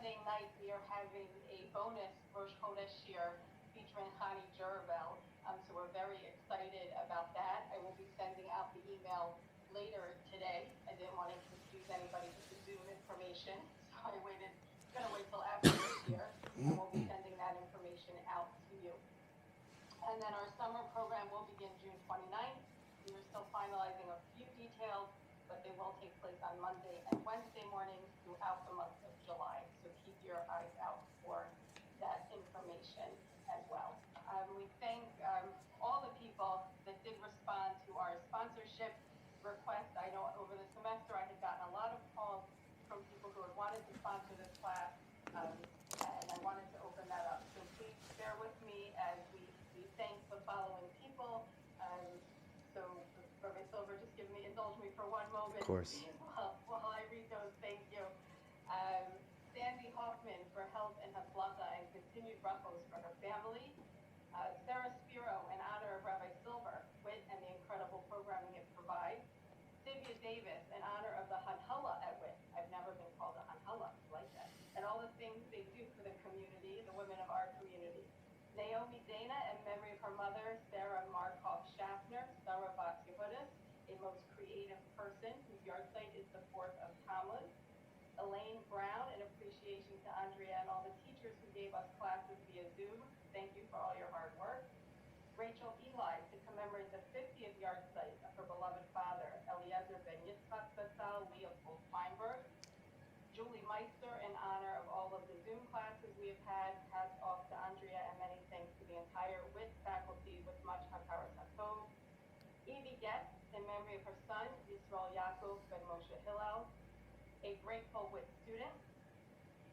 Sunday night, we are having a bonus Rosh Chodesh year featuring Chani Juravel. So we're very excited about that. I will be sending out the email later today. I didn't want to confuse anybody with the Zoom information, so I waited. Going to wait till after this year, and we'll be sending that information out to you. And then our summer program will begin June 29th. We are still finalizing a few details, but they will take place on Monday and Wednesday mornings throughout the month of July. So keep your eyes out for that information as well. We thank all the people that did respond to our sponsorship request. I know over the semester I had gotten a lot of calls from people who had wanted to sponsor this class, and I wanted to open that up. So please bear with me as we thank the following people. So Rabbi Silver, just indulge me for one moment. Of course. While I read those, thank you. Sandy Hoffman for health and haflacha and continued brachos for her family. Sarah Spiro in honor of Rabbi Silver, wit and the incredible programming it provides. Sylvia Davis in honor of the Hanhala at WIT. I've never been called a Hanhala, like that. And all the things they do for the community, the women of our community. Naomi Dana in memory of her mother, Sarah Markov Schaffner, Sarah Bas Yehudis, a most creative person whose yahrzeit is the 4th of Tammuz. Elaine Brown in appreciation to Andrea and all the teachers who gave us classes via Zoom. Thank you for all your hard work. Rachel Eli to commemorate the 50th yahrzeit of her beloved father, Eliezer ben Yitzchak Zatzal, Leopold Feinberg. Julie Meister in honor of all of the Zoom classes we have had. Hats off to Andrea and many thanks to the entire WIT faculty with much hakaras hatov. Evie Getz in memory of her son, Yisrael Yaakov ben Moshe Hillel. A grateful WIT student.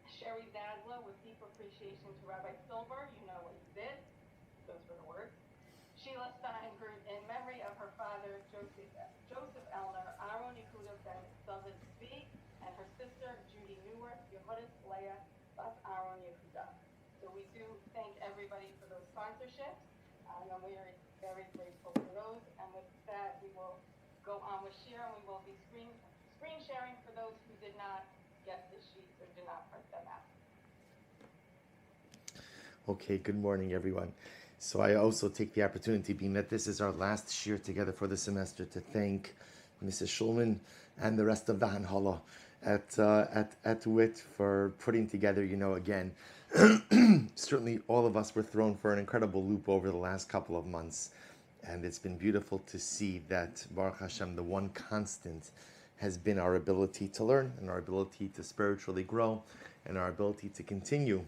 Sherry Zadla with deep appreciation to Rabbi Silver. You know what he did. Those were the words. Sheila Steinberg in memory of her father, Joseph Elner, Aaron Yehuda ben David Zvi, and her sister, Judy Neuwirth, Yehudis Leah, Bas Aaron Yehuda. So we do thank everybody for those sponsorships, and we are very grateful for those. And with that, we will go on with share, and we will be screen sharing for those who did not get the sheets or did not print them out. Okay, good morning, everyone. So I also take the opportunity, being that this is our last shir together for the semester, to thank Mrs. Schulman and the rest of the Hanhala at WIT for putting together, again, certainly all of us were thrown for an incredible loop over the last couple of months. And it's been beautiful to see that, Baruch Hashem, the one constant has been our ability to learn and our ability to spiritually grow and our ability to continue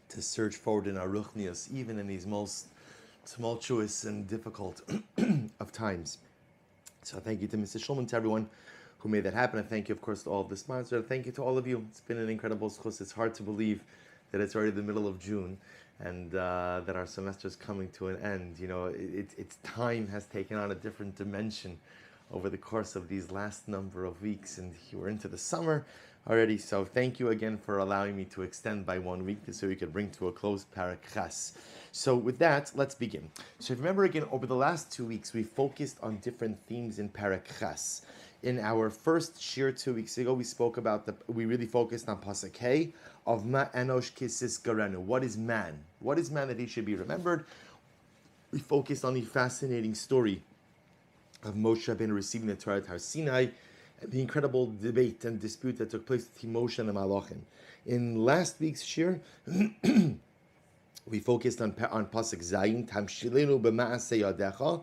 to search forward in our ruchnius, even in these most tumultuous and difficult of times. So thank you to Mrs. Schulman, to everyone who made that happen. And thank you, of course, to all of the sponsors. Thank you to all of you. It's been an incredible schus. It's hard to believe that it's already the middle of June and that our semester is coming to an end. Its time has taken on a different dimension over the course of these last number of weeks, and we're into the summer already. So thank you again for allowing me to extend by 1 week so we could bring to a close Parak Ches. So with that, let's begin. So remember again, over the last 2 weeks, we focused on different themes in Parak Ches. In our first shir 2 weeks ago, we really focused on Pasuk Hey of Ma Enosh Kisis Garenu. What is man? What is man that he should be remembered? We focused on the fascinating story of Moshe Rabbeinu receiving the Torah at Har Sinai, and the incredible debate and dispute that took place between Moshe and the Malachim. In last week's shir, we focused on Pasuk Zayin, Tamshilenu b'ma'aseh yadecha,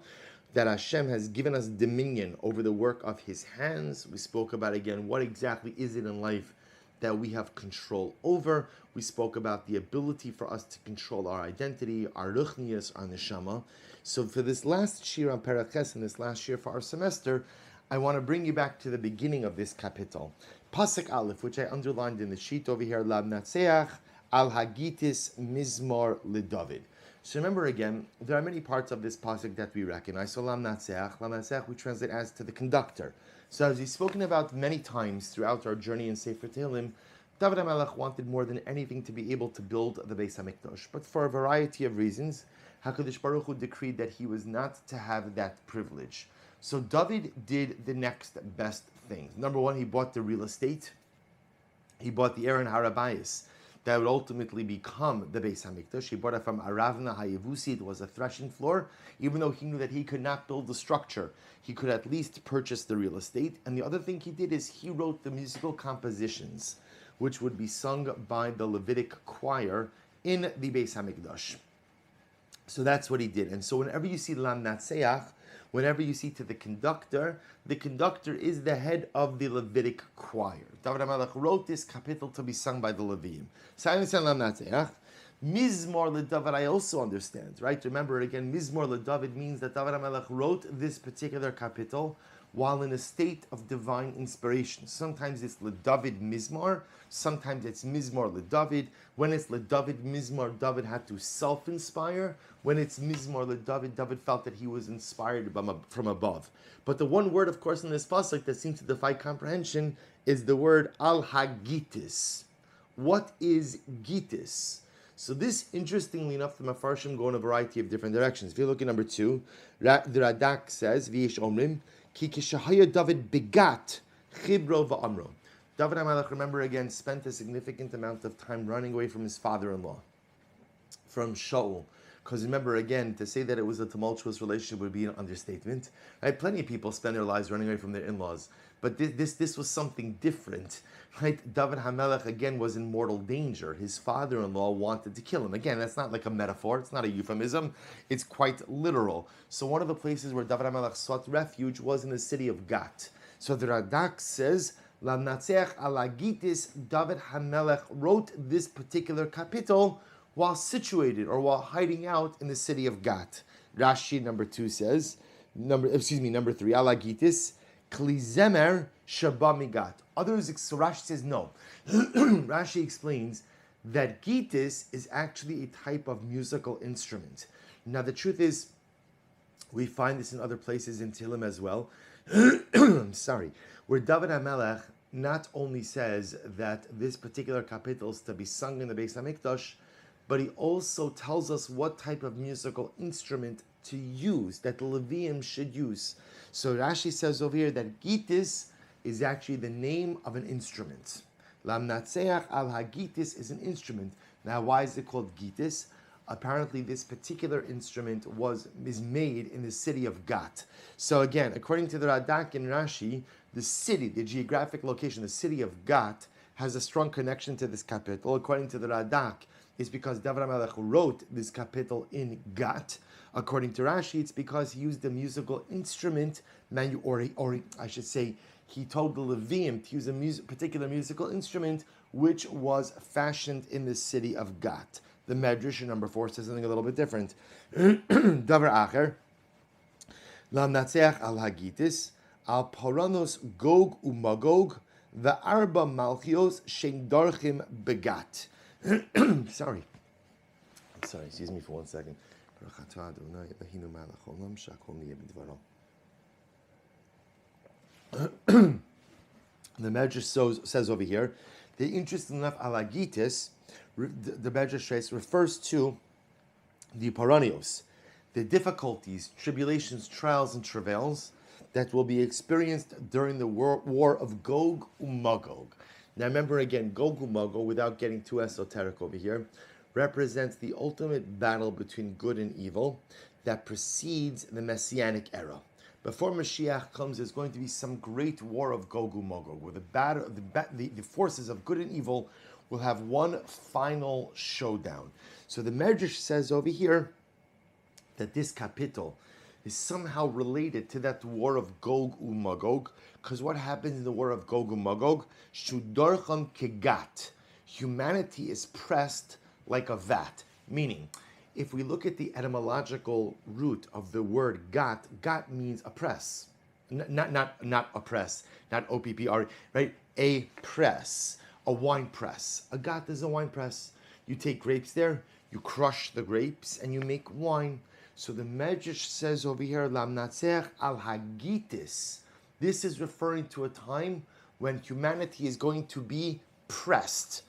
that Hashem has given us dominion over the work of His hands. We spoke about, again, what exactly is it in life that we have control over. We spoke about the ability for us to control our identity, our ruchnias, our neshama. So for this last shir on Perek Ches and this last shir for our semester, I want to bring you back to the beginning of this kapitel. Pasuk Aleph, which I underlined in the sheet over here, Lab Natseach al Hagitis Mizmor LeDavid. So remember again, there are many parts of this pasuk that we recognize. So Lam Natseach we translate as to the conductor. So as he's spoken about many times throughout our journey in Sefer Tehillim, David HaMelech wanted more than anything to be able to build the Beis HaMikdash. But for a variety of reasons, HaKadosh Baruch Hu decreed that he was not to have that privilege. So David did the next best thing. Number one, he bought the real estate. He bought the Aaron Harabayas that would ultimately become the Beis Hamikdash. He bought it from Aravna Hayevusi. It was a threshing floor. Even though he knew that he could not build the structure, he could at least purchase the real estate. And the other thing he did is he wrote the musical compositions, which would be sung by the Levitic choir in the Beis Hamikdash. So that's what he did. And so whenever you see Lam Natseach, whenever you see to the conductor is the head of the Levitic choir. David HaMelech wrote this kapitel to be sung by the Leviim. So I understand Lam Natseach. Mizmor LeDavid I also understand, right? Remember again, Mizmor LeDavid means that David HaMelech wrote this particular kapitel while in a state of divine inspiration. Sometimes it's LeDavid Mizmor, sometimes it's Mizmor LeDavid. When it's LeDavid Mizmor, David had to self-inspire. When it's Mizmor LeDavid, David felt that he was inspired from above. But the one word, of course, in this pasuk that seems to defy comprehension is the word Al-Hagitis. What is Gitis? So this, interestingly enough, the Mefarshim go in a variety of different directions. If you look at number 2, the Radak says, V'yesh omrim, Ki kishahaya David begat chibro va'amro. David HaMelech, remember again, spent a significant amount of time running away from his father-in-law, from Shaul. Because remember again, to say that it was a tumultuous relationship would be an understatement. Right? Plenty of people spend their lives running away from their in-laws. But this was something different. Right? David HaMelech again was in mortal danger. His father-in-law wanted to kill him. Again, that's not like a metaphor. It's not a euphemism. It's quite literal. So one of the places where David HaMelech sought refuge was in the city of Gat. So the Radak says, Lamnatseach alagitis, David HaMelech wrote this particular kapitel while situated or while hiding out in the city of Gat. Rashi number 3, alagitis, klizemer shabamigat. Others, so Rashi says no. Rashi explains that gitis is actually a type of musical instrument. Now the truth is, we find this in other places in Tehillim as well. I'm sorry, where David HaMelech not only says that this particular kapitel is to be sung in the Beis Hamikdash, but he also tells us what type of musical instrument to use, that the Leviim should use. So Rashi says over here that gitis is actually the name of an instrument. Lam Natseach al Hagitis is an instrument. Now, why is it called gitis? Apparently, this particular instrument is made in the city of Gat. So again, according to the Radak and Rashi, the city, the geographic location, the city of Gat, has a strong connection to this kapitel. According to the Radak, it's because David HaMelech wrote this kapitel in Gat. According to Rashi, it's because he used a musical instrument, he told the Leviim to use a particular musical instrument which was fashioned in the city of Gat. The Medrash in number 4 says something a little bit different. Davar acher, Lam Natseach al Hagitis, al Paranos Gog uMagog, the Arba Malchios Shen Darchim Begat. Sorry, excuse me for 1 second. The Medrash says over here, the interesting enough alagitis, the Medrash refers to the paranios, the difficulties, tribulations, trials, and travails that will be experienced during the war of Gog uMagog. Now remember again, Gog uMagog, without getting too esoteric over here, represents the ultimate battle between good and evil that precedes the Messianic era. Before Mashiach comes, there's going to be some great war of Gog uMagog, where the forces of good and evil will have one final showdown. So the Medrash says over here that this kapitel is somehow related to that war of Gog uMagog, because what happens in the war of Gog uMagog? Shudarcham kegat. Humanity is pressed like a vat, meaning, if we look at the etymological root of the word gat, gat means a press. Not a press, not OPPR, right? A press, a wine press. A gat is a wine press. You take grapes there, you crush the grapes, and you make wine. So the Medrash says over here, Lam Natseach al Hagitis. This is referring to a time when humanity is going to be pressed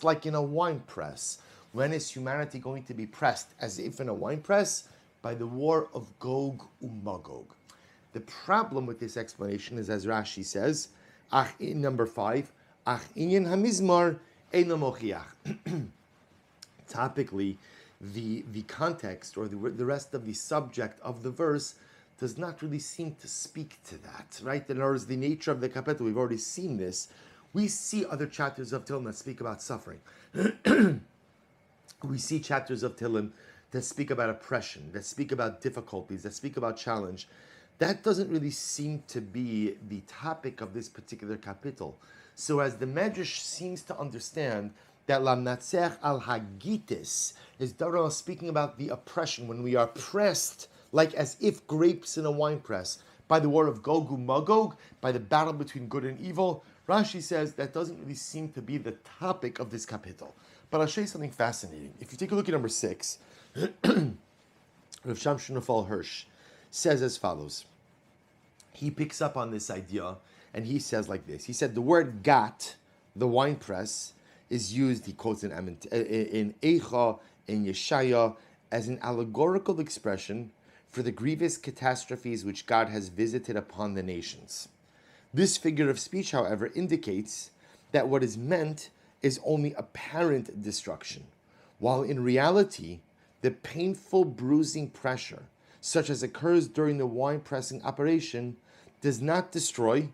like in a wine press. When is humanity going to be pressed, as if in a wine press? By the war of Gog uMagog. The problem with this explanation is, as Rashi says, in number 5, Ach inyan hamizmar eino mochiach. Topically, the context or the rest of the subject of the verse does not really seem to speak to that, right? In other words, the nature of the kapitel, we've already seen this. We see other chapters of Tehillim that speak about suffering. We see chapters of Tehillim that speak about oppression, that speak about difficulties, that speak about challenge. That doesn't really seem to be the topic of this particular kapitel. So as the Medrash seems to understand that Lamnatzech al Hagitis is David speaking about the oppression, when we are pressed like as if grapes in a wine press, by the war of Gog and Magog, by the battle between good and evil. Rashi says that doesn't really seem to be the topic of this kapitel. But I'll show you something fascinating. If you take a look at number 6, Rav Shamshon Nafal Hirsch says as follows. He picks up on this idea and he says like this. He said the word gat, the wine press, is used, he quotes in Eicha, in Yeshaya, as an allegorical expression for the grievous catastrophes which God has visited upon the nations. This figure of speech, however, indicates that what is meant is only apparent destruction, while in reality, the painful bruising pressure, such as occurs during the wine pressing operation, does not destroy,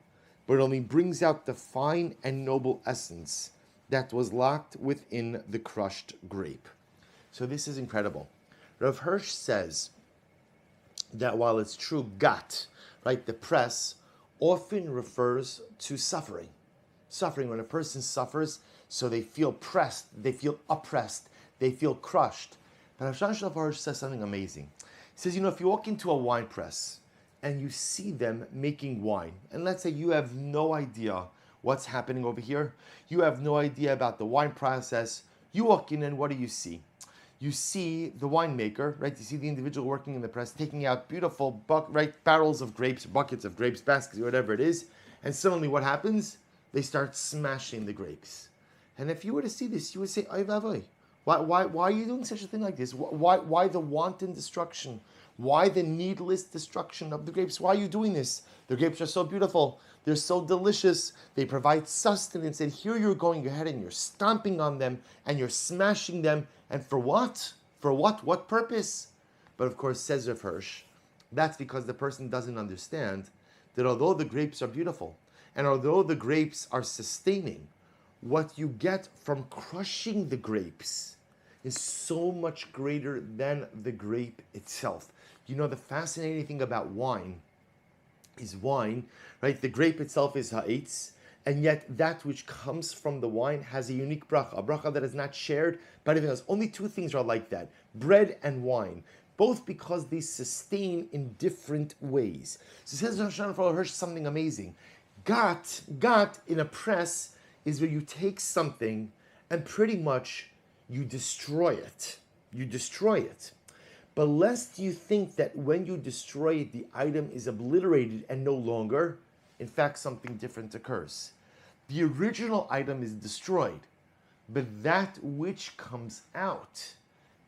but only brings out the fine and noble essence that was locked within the crushed grape. So this is incredible. Rav Hirsch says that while it's true, gat, right, the press, often refers to suffering. Suffering, when a person suffers, so they feel pressed, they feel oppressed, they feel crushed. But Rav Shamshon Nafal Hirsch says something amazing. He says, if you walk into a wine press and you see them making wine, and let's say you have no idea what's happening over here, you have no idea about the wine process, you walk in and what do you see? You see the winemaker, right? You see the individual working in the press, taking out beautiful barrels of grapes, buckets of grapes, baskets, whatever it is, and suddenly what happens? They start smashing the grapes. And if you were to see this, you would say, Oy vavoy. Why are you doing such a thing like this? Why the wanton destruction? Why the needless destruction of the grapes? Why are you doing this? The grapes are so beautiful. They're so delicious. They provide sustenance. And here you're going ahead and you're stomping on them and you're smashing them. And for what? For what? What purpose? But of course, says Rav Hirsch, that's because the person doesn't understand that although the grapes are beautiful and although the grapes are sustaining, what you get from crushing the grapes is so much greater than the grape itself. The fascinating thing about wine is wine, right? The grape itself is ha'etz, and yet that which comes from the wine has a unique bracha, a bracha that is not shared by anything else. Only two things are like that, bread and wine, both because they sustain in different ways. So says Rav Shamshon Nafal Hirsch something amazing. Gat in a press is where you take something and pretty much you destroy it. You destroy it. But lest you think that when you destroy it, the item is obliterated and no longer, in fact, something different occurs. The original item is destroyed, but that which comes out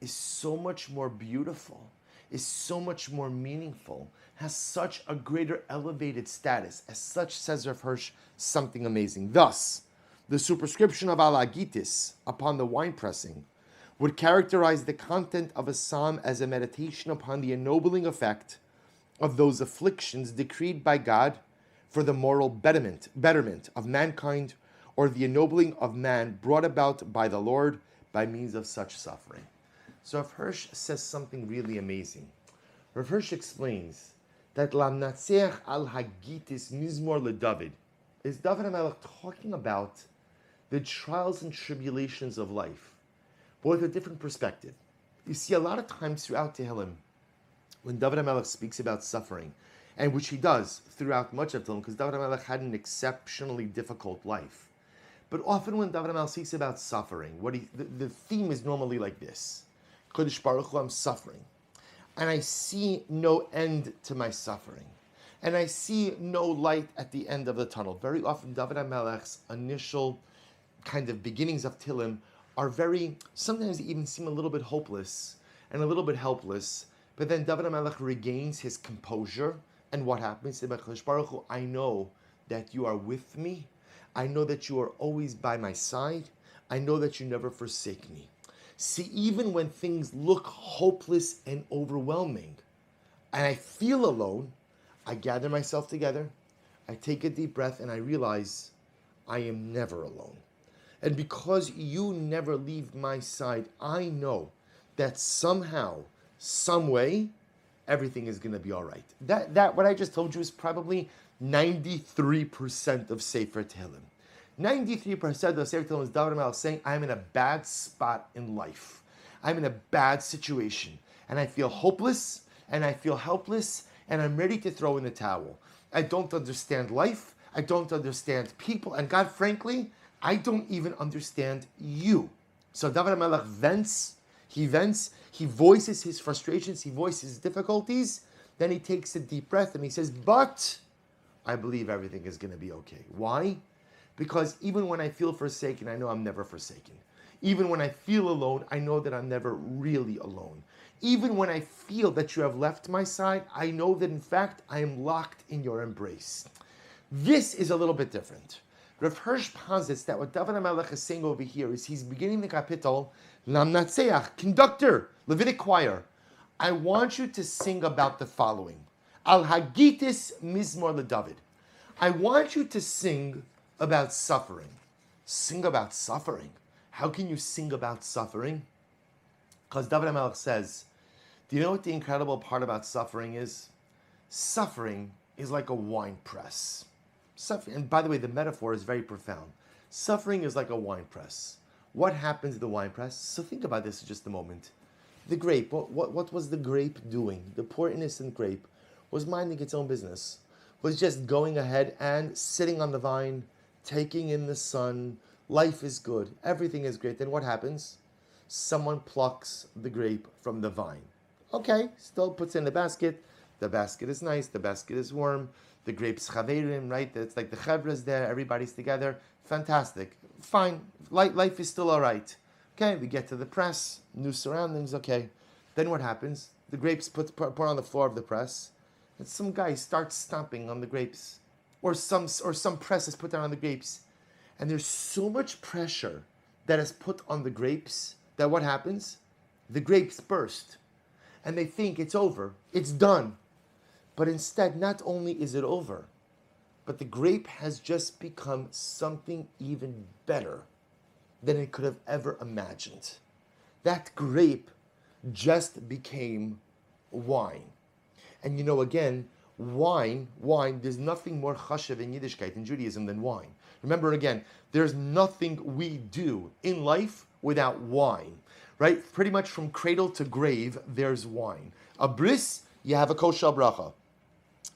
is so much more beautiful, is so much more meaningful, has such a greater elevated status. As such, says Rav Hirsch, something amazing. Thus, the superscription of alagitis upon the wine pressing would characterize the content of a psalm as a meditation upon the ennobling effect of those afflictions decreed by God for the moral betterment of mankind, or the ennobling of man brought about by the Lord by means of such suffering. So Rav Hirsch says something really amazing. Rav Hirsch explains that Lamnatzeach al Hagitis Mizmor LeDavid is David HaMelech talking about the trials and tribulations of life, but with a different perspective. You see, a lot of times throughout Tehillim, when David HaMelech speaks about suffering, and which he does throughout much of Tehillim, because David HaMelech had an exceptionally difficult life. But often when David HaMelech speaks about suffering, the theme is normally like this. Kodesh Baruch Hu, I'm suffering. And I see no end to my suffering. And I see no light at the end of the tunnel. Very often David HaMelech's initial kind of beginnings of Tehillim are sometimes even seem a little bit hopeless and a little bit helpless. But then David HaMelech regains his composure. And what happens? He says, Baruch Hu, I know that you are with me. I know that you are always by my side. I know that you never forsake me. See, even when things look hopeless and overwhelming, and I feel alone, I gather myself together, I take a deep breath, and I realize I am never alone. And because you never leave my side, I know that somehow, some way, everything is going to be all right. That what I just told you is probably 93% of Sefer Tehillim. 93% of Sefer Tehillim is David HaMelech saying, I'm in a bad spot in life. I'm in a bad situation. And I feel hopeless, and I feel helpless, and I'm ready to throw in the towel. I don't understand life. I don't understand people. And God, frankly, I don't even understand you. So David HaMelech vents, he voices his frustrations, he voices his difficulties, then he takes a deep breath and he says, but I believe everything is going to be okay. Why? Because even when I feel forsaken, I know I'm never forsaken. Even when I feel alone, I know that I'm never really alone. Even when I feel that you have left my side, I know that in fact I am locked in your embrace. This is a little bit different. Rav Hirsch posits that what David HaMelech is saying over here is he's beginning the kapitel, Lam Natseach, conductor, Levitic choir. I want you to sing about the following. Al Hagitis Mizmor LeDavid. I want you to sing about suffering. Sing about suffering. How can you sing about suffering? Because David HaMelech says, do you know what the incredible part about suffering is? Suffering is like a wine press. Suffering, and by the way, the metaphor is very profound. Suffering is like a wine press. What happens in the wine press? So think about this for just a moment. The grape, what was the grape doing? The poor innocent grape was minding its own business, was just going ahead and sitting on the vine, taking in the sun. Life is good. Everything is great. Then what happens? Someone plucks the grape from the vine. Okay, still puts it in the basket. The basket is nice. The basket is warm. The grapes chaverim, right? It's like the chevra's there. Everybody's together. Fantastic. Fine. Life is still all right. Okay, we get to the press. New surroundings. Okay. Then what happens? The grapes put on the floor of the press. And some guy starts stomping on the grapes. Or some press is put down on the grapes. And there's so much pressure that is put on the grapes that what happens? The grapes burst. And they think it's over. It's done. But instead, not only is it over, but the grape has just become something even better than it could have ever imagined. That grape just became wine. And you know, again, wine, there's nothing more chashav in Yiddishkeit, in Judaism, than wine. Remember again, there's nothing we do in life without wine, right? Pretty much from cradle to grave, there's wine. A bris, you have a kosher bracha.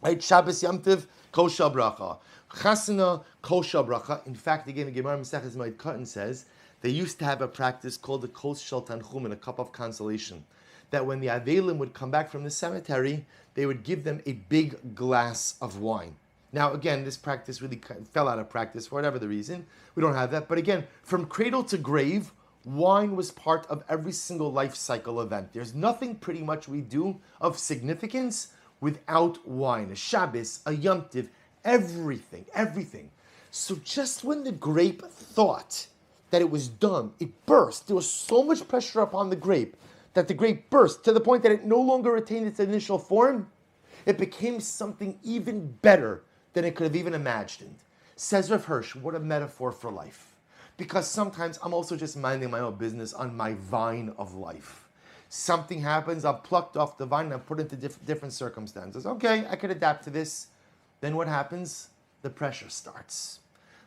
Right? Shabbos Yom Tov, kosher bracha. Chasana, kosher bracha. In fact, again, the Gemara Maseches Moed Katan says they used to have a practice called the kos shel tanchum, a cup of consolation. That when the Avelim would come back from the cemetery, they would give them a big glass of wine. Now, again, this practice really fell out of practice for whatever the reason. We don't have that. But again, from cradle to grave, wine was part of every single life cycle event. There's nothing pretty much we do of significance without wine. A Shabbos, a Yom Tov, everything. So just when the grape thought that it was done, it burst. There was so much pressure upon the grape that the grape burst to the point that it no longer retained its initial form. It became something even better than it could have even imagined. Says Rav Hirsch, what a metaphor for life. Because sometimes I'm also just minding my own business on my vine of life. Something happens, I'm plucked off the vine and I'm put into different circumstances. Okay, I could adapt to this. Then what happens? The pressure starts.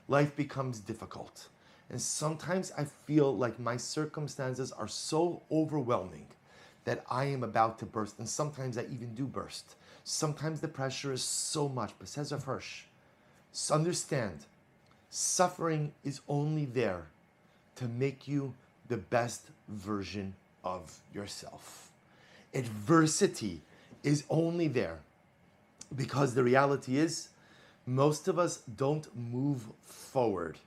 Life becomes difficult. And sometimes I feel like my circumstances are so overwhelming that I am about to burst. And sometimes I even do burst. Sometimes the pressure is so much. But says Rav Hirsch, understand, suffering is only there to make you the best version of yourself. Adversity is only there because the reality is most of us don't move forward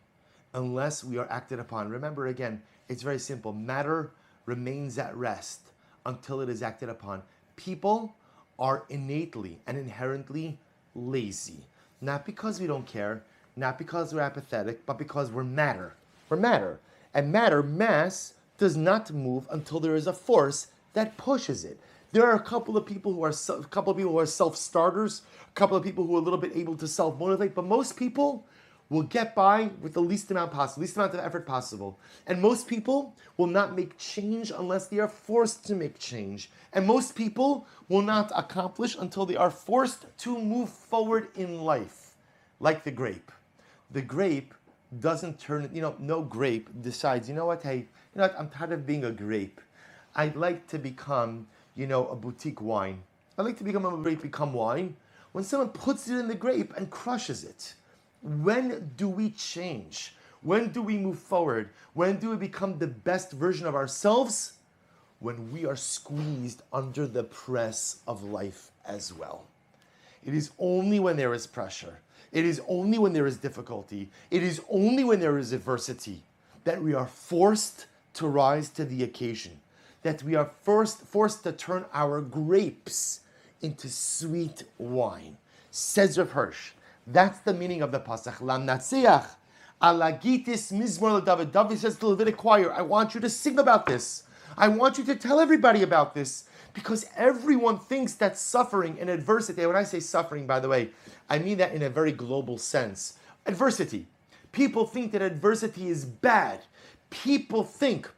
unless we are acted upon. Remember again, it's very simple. Matter remains at rest until it is acted upon. People are innately and inherently lazy. Not because we don't care, not because we're apathetic, but because we're matter. We're matter. And matter, mass, does not move until there is a force that pushes it. There are a couple of people who are self-starters, a couple of people who are a little bit able to self-motivate, but most people will get by with the least amount possible, least amount of effort possible. And most people will not make change unless they are forced to make change. And most people will not accomplish until they are forced to move forward in life, like the grape. The grape doesn't turn, no grape decides, hey, I'm tired of being a grape. I'd like to become, a boutique wine. I'd like to become wine. When someone puts it in the grape and crushes it, when do we change? When do we move forward? When do we become the best version of ourselves? When we are squeezed under the press of life as well. It is only when there is pressure. It is only when there is difficulty. It is only when there is adversity that we are forced to rise to the occasion. That we are forced to turn our grapes into sweet wine. Says Rav Hirsch. That's the meaning of the pasuk. Lam natziach alagitis mizmor leDavid. David says to the Levitic choir, I want you to sing about this. I want you to tell everybody about this. Because everyone thinks that suffering and adversity, when I say suffering, by the way, I mean that in a very global sense. Adversity. People think that adversity is bad. People think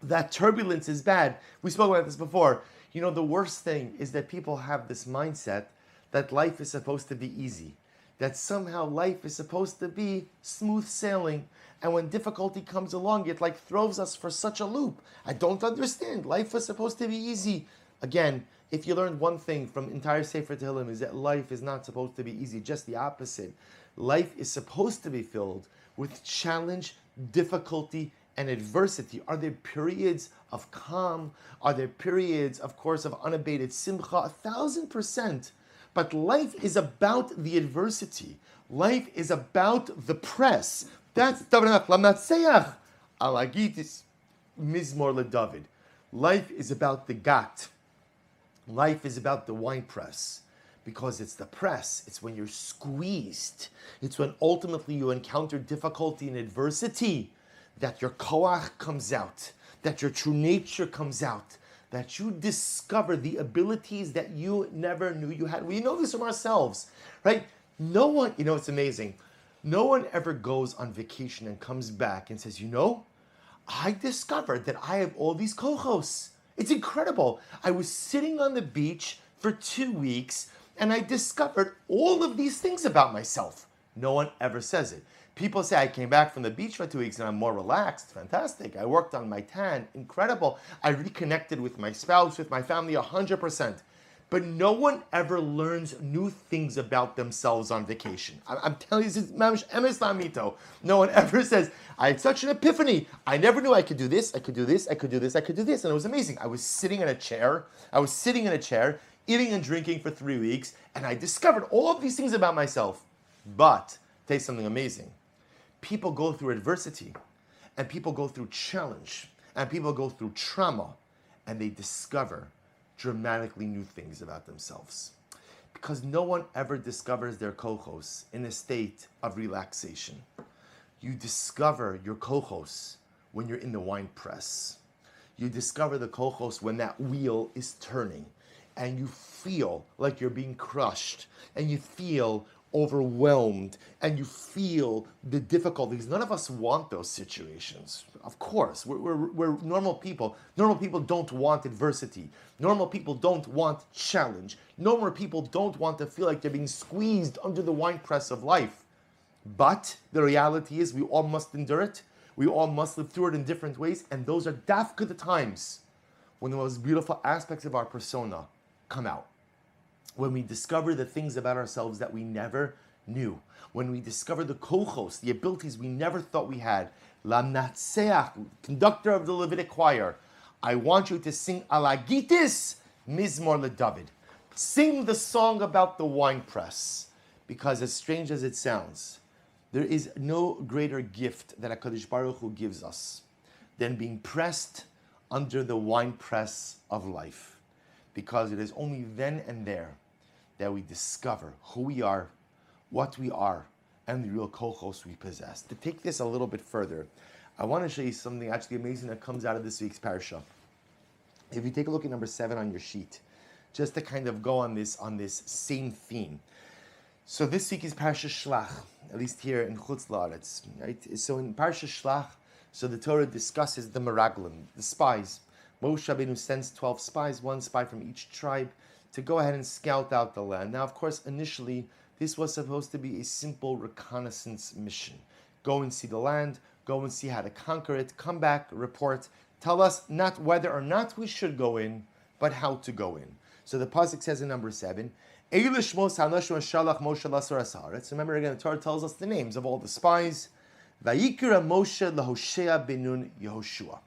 that turbulence is bad. We spoke about this before. The worst thing is that people have this mindset that life is supposed to be easy. That somehow life is supposed to be smooth sailing. And when difficulty comes along, it throws us for such a loop. I don't understand. Life was supposed to be easy. Again, if you learned one thing from entire Sefer Tehillim is that life is not supposed to be easy, just the opposite. Life is supposed to be filled with challenge, difficulty, and adversity. Are there periods of calm? Are there periods, of course, of unabated simcha? 1,000%. But life is about the adversity. Life is about the press. That's Lamnatseach Alagitis Mizmor LeDavid. Life is about the gat. Life is about the wine press. Because it's the press. It's when you're squeezed. It's when ultimately you encounter difficulty and adversity that your koach comes out. That your true nature comes out. That you discover the abilities that you never knew you had. We know this from ourselves, right? No one, it's amazing. No one ever goes on vacation and comes back and says, I discovered that I have all these kochos. It's incredible. I was sitting on the beach for 2 weeks and I discovered all of these things about myself. No one ever says it. People say, I came back from the beach for 2 weeks and I'm more relaxed. Fantastic. I worked on my tan. Incredible. I reconnected with my spouse, with my family 100%. But no one ever learns new things about themselves on vacation. I'm telling you, this is mamish emes lamito. No one ever says, I had such an epiphany. I never knew I could do this, I could do this, I could do this, I could do this. And it was amazing. I was sitting in a chair, eating and drinking for 3 weeks, and I discovered all of these things about myself. But, tell you something amazing. People go through adversity, and people go through challenge, and people go through trauma, and they discover dramatically new things about themselves. Because no one ever discovers their kochos in a state of relaxation. You discover your kochos when you're in the wine press. You discover the kochos when that wheel is turning, and you feel like you're being crushed, and you feel overwhelmed, and you feel the difficulties. None of us want those situations. Of course, we're normal people. Normal people don't want adversity. Normal people don't want challenge. Normal people don't want to feel like they're being squeezed under the winepress of life. But the reality is we all must endure it. We all must live through it in different ways, and those are dafka the times when the most beautiful aspects of our persona come out. When we discover the things about ourselves that we never knew. When we discover the kochos, the abilities we never thought we had. Lamnatseach, conductor of the Levitic choir, I want you to sing Alagitis Mizmor LeDavid. Sing the song about the wine press. Because as strange as it sounds, there is no greater gift that HaKadosh Baruch Hu gives us than being pressed under the wine press of life. Because it is only then and there that we discover who we are, what we are, and the real kochos we possess. To take this a little bit further, I want to show you something actually amazing that comes out of this week's parasha. If you take a look at number 7 on your sheet, just to kind of go on this same theme. So this week is Parsha Shlach, at least here in Chutz La'aretz, right? So in Parsha Shlach, so the Torah discusses the Meraglim, the spies. Moshe Rabbeinu sends 12 spies, 1 spy from each tribe, to go ahead and scout out the land. Now, of course, initially, this was supposed to be a simple reconnaissance mission. Go and see the land, go and see how to conquer it, come back, report, tell us not whether or not we should go in, but how to go in. So the pasuk says in number 7, remember again, the Torah tells us the names of all the spies. Vayikra Moshe laHoshea benun Yehoshua.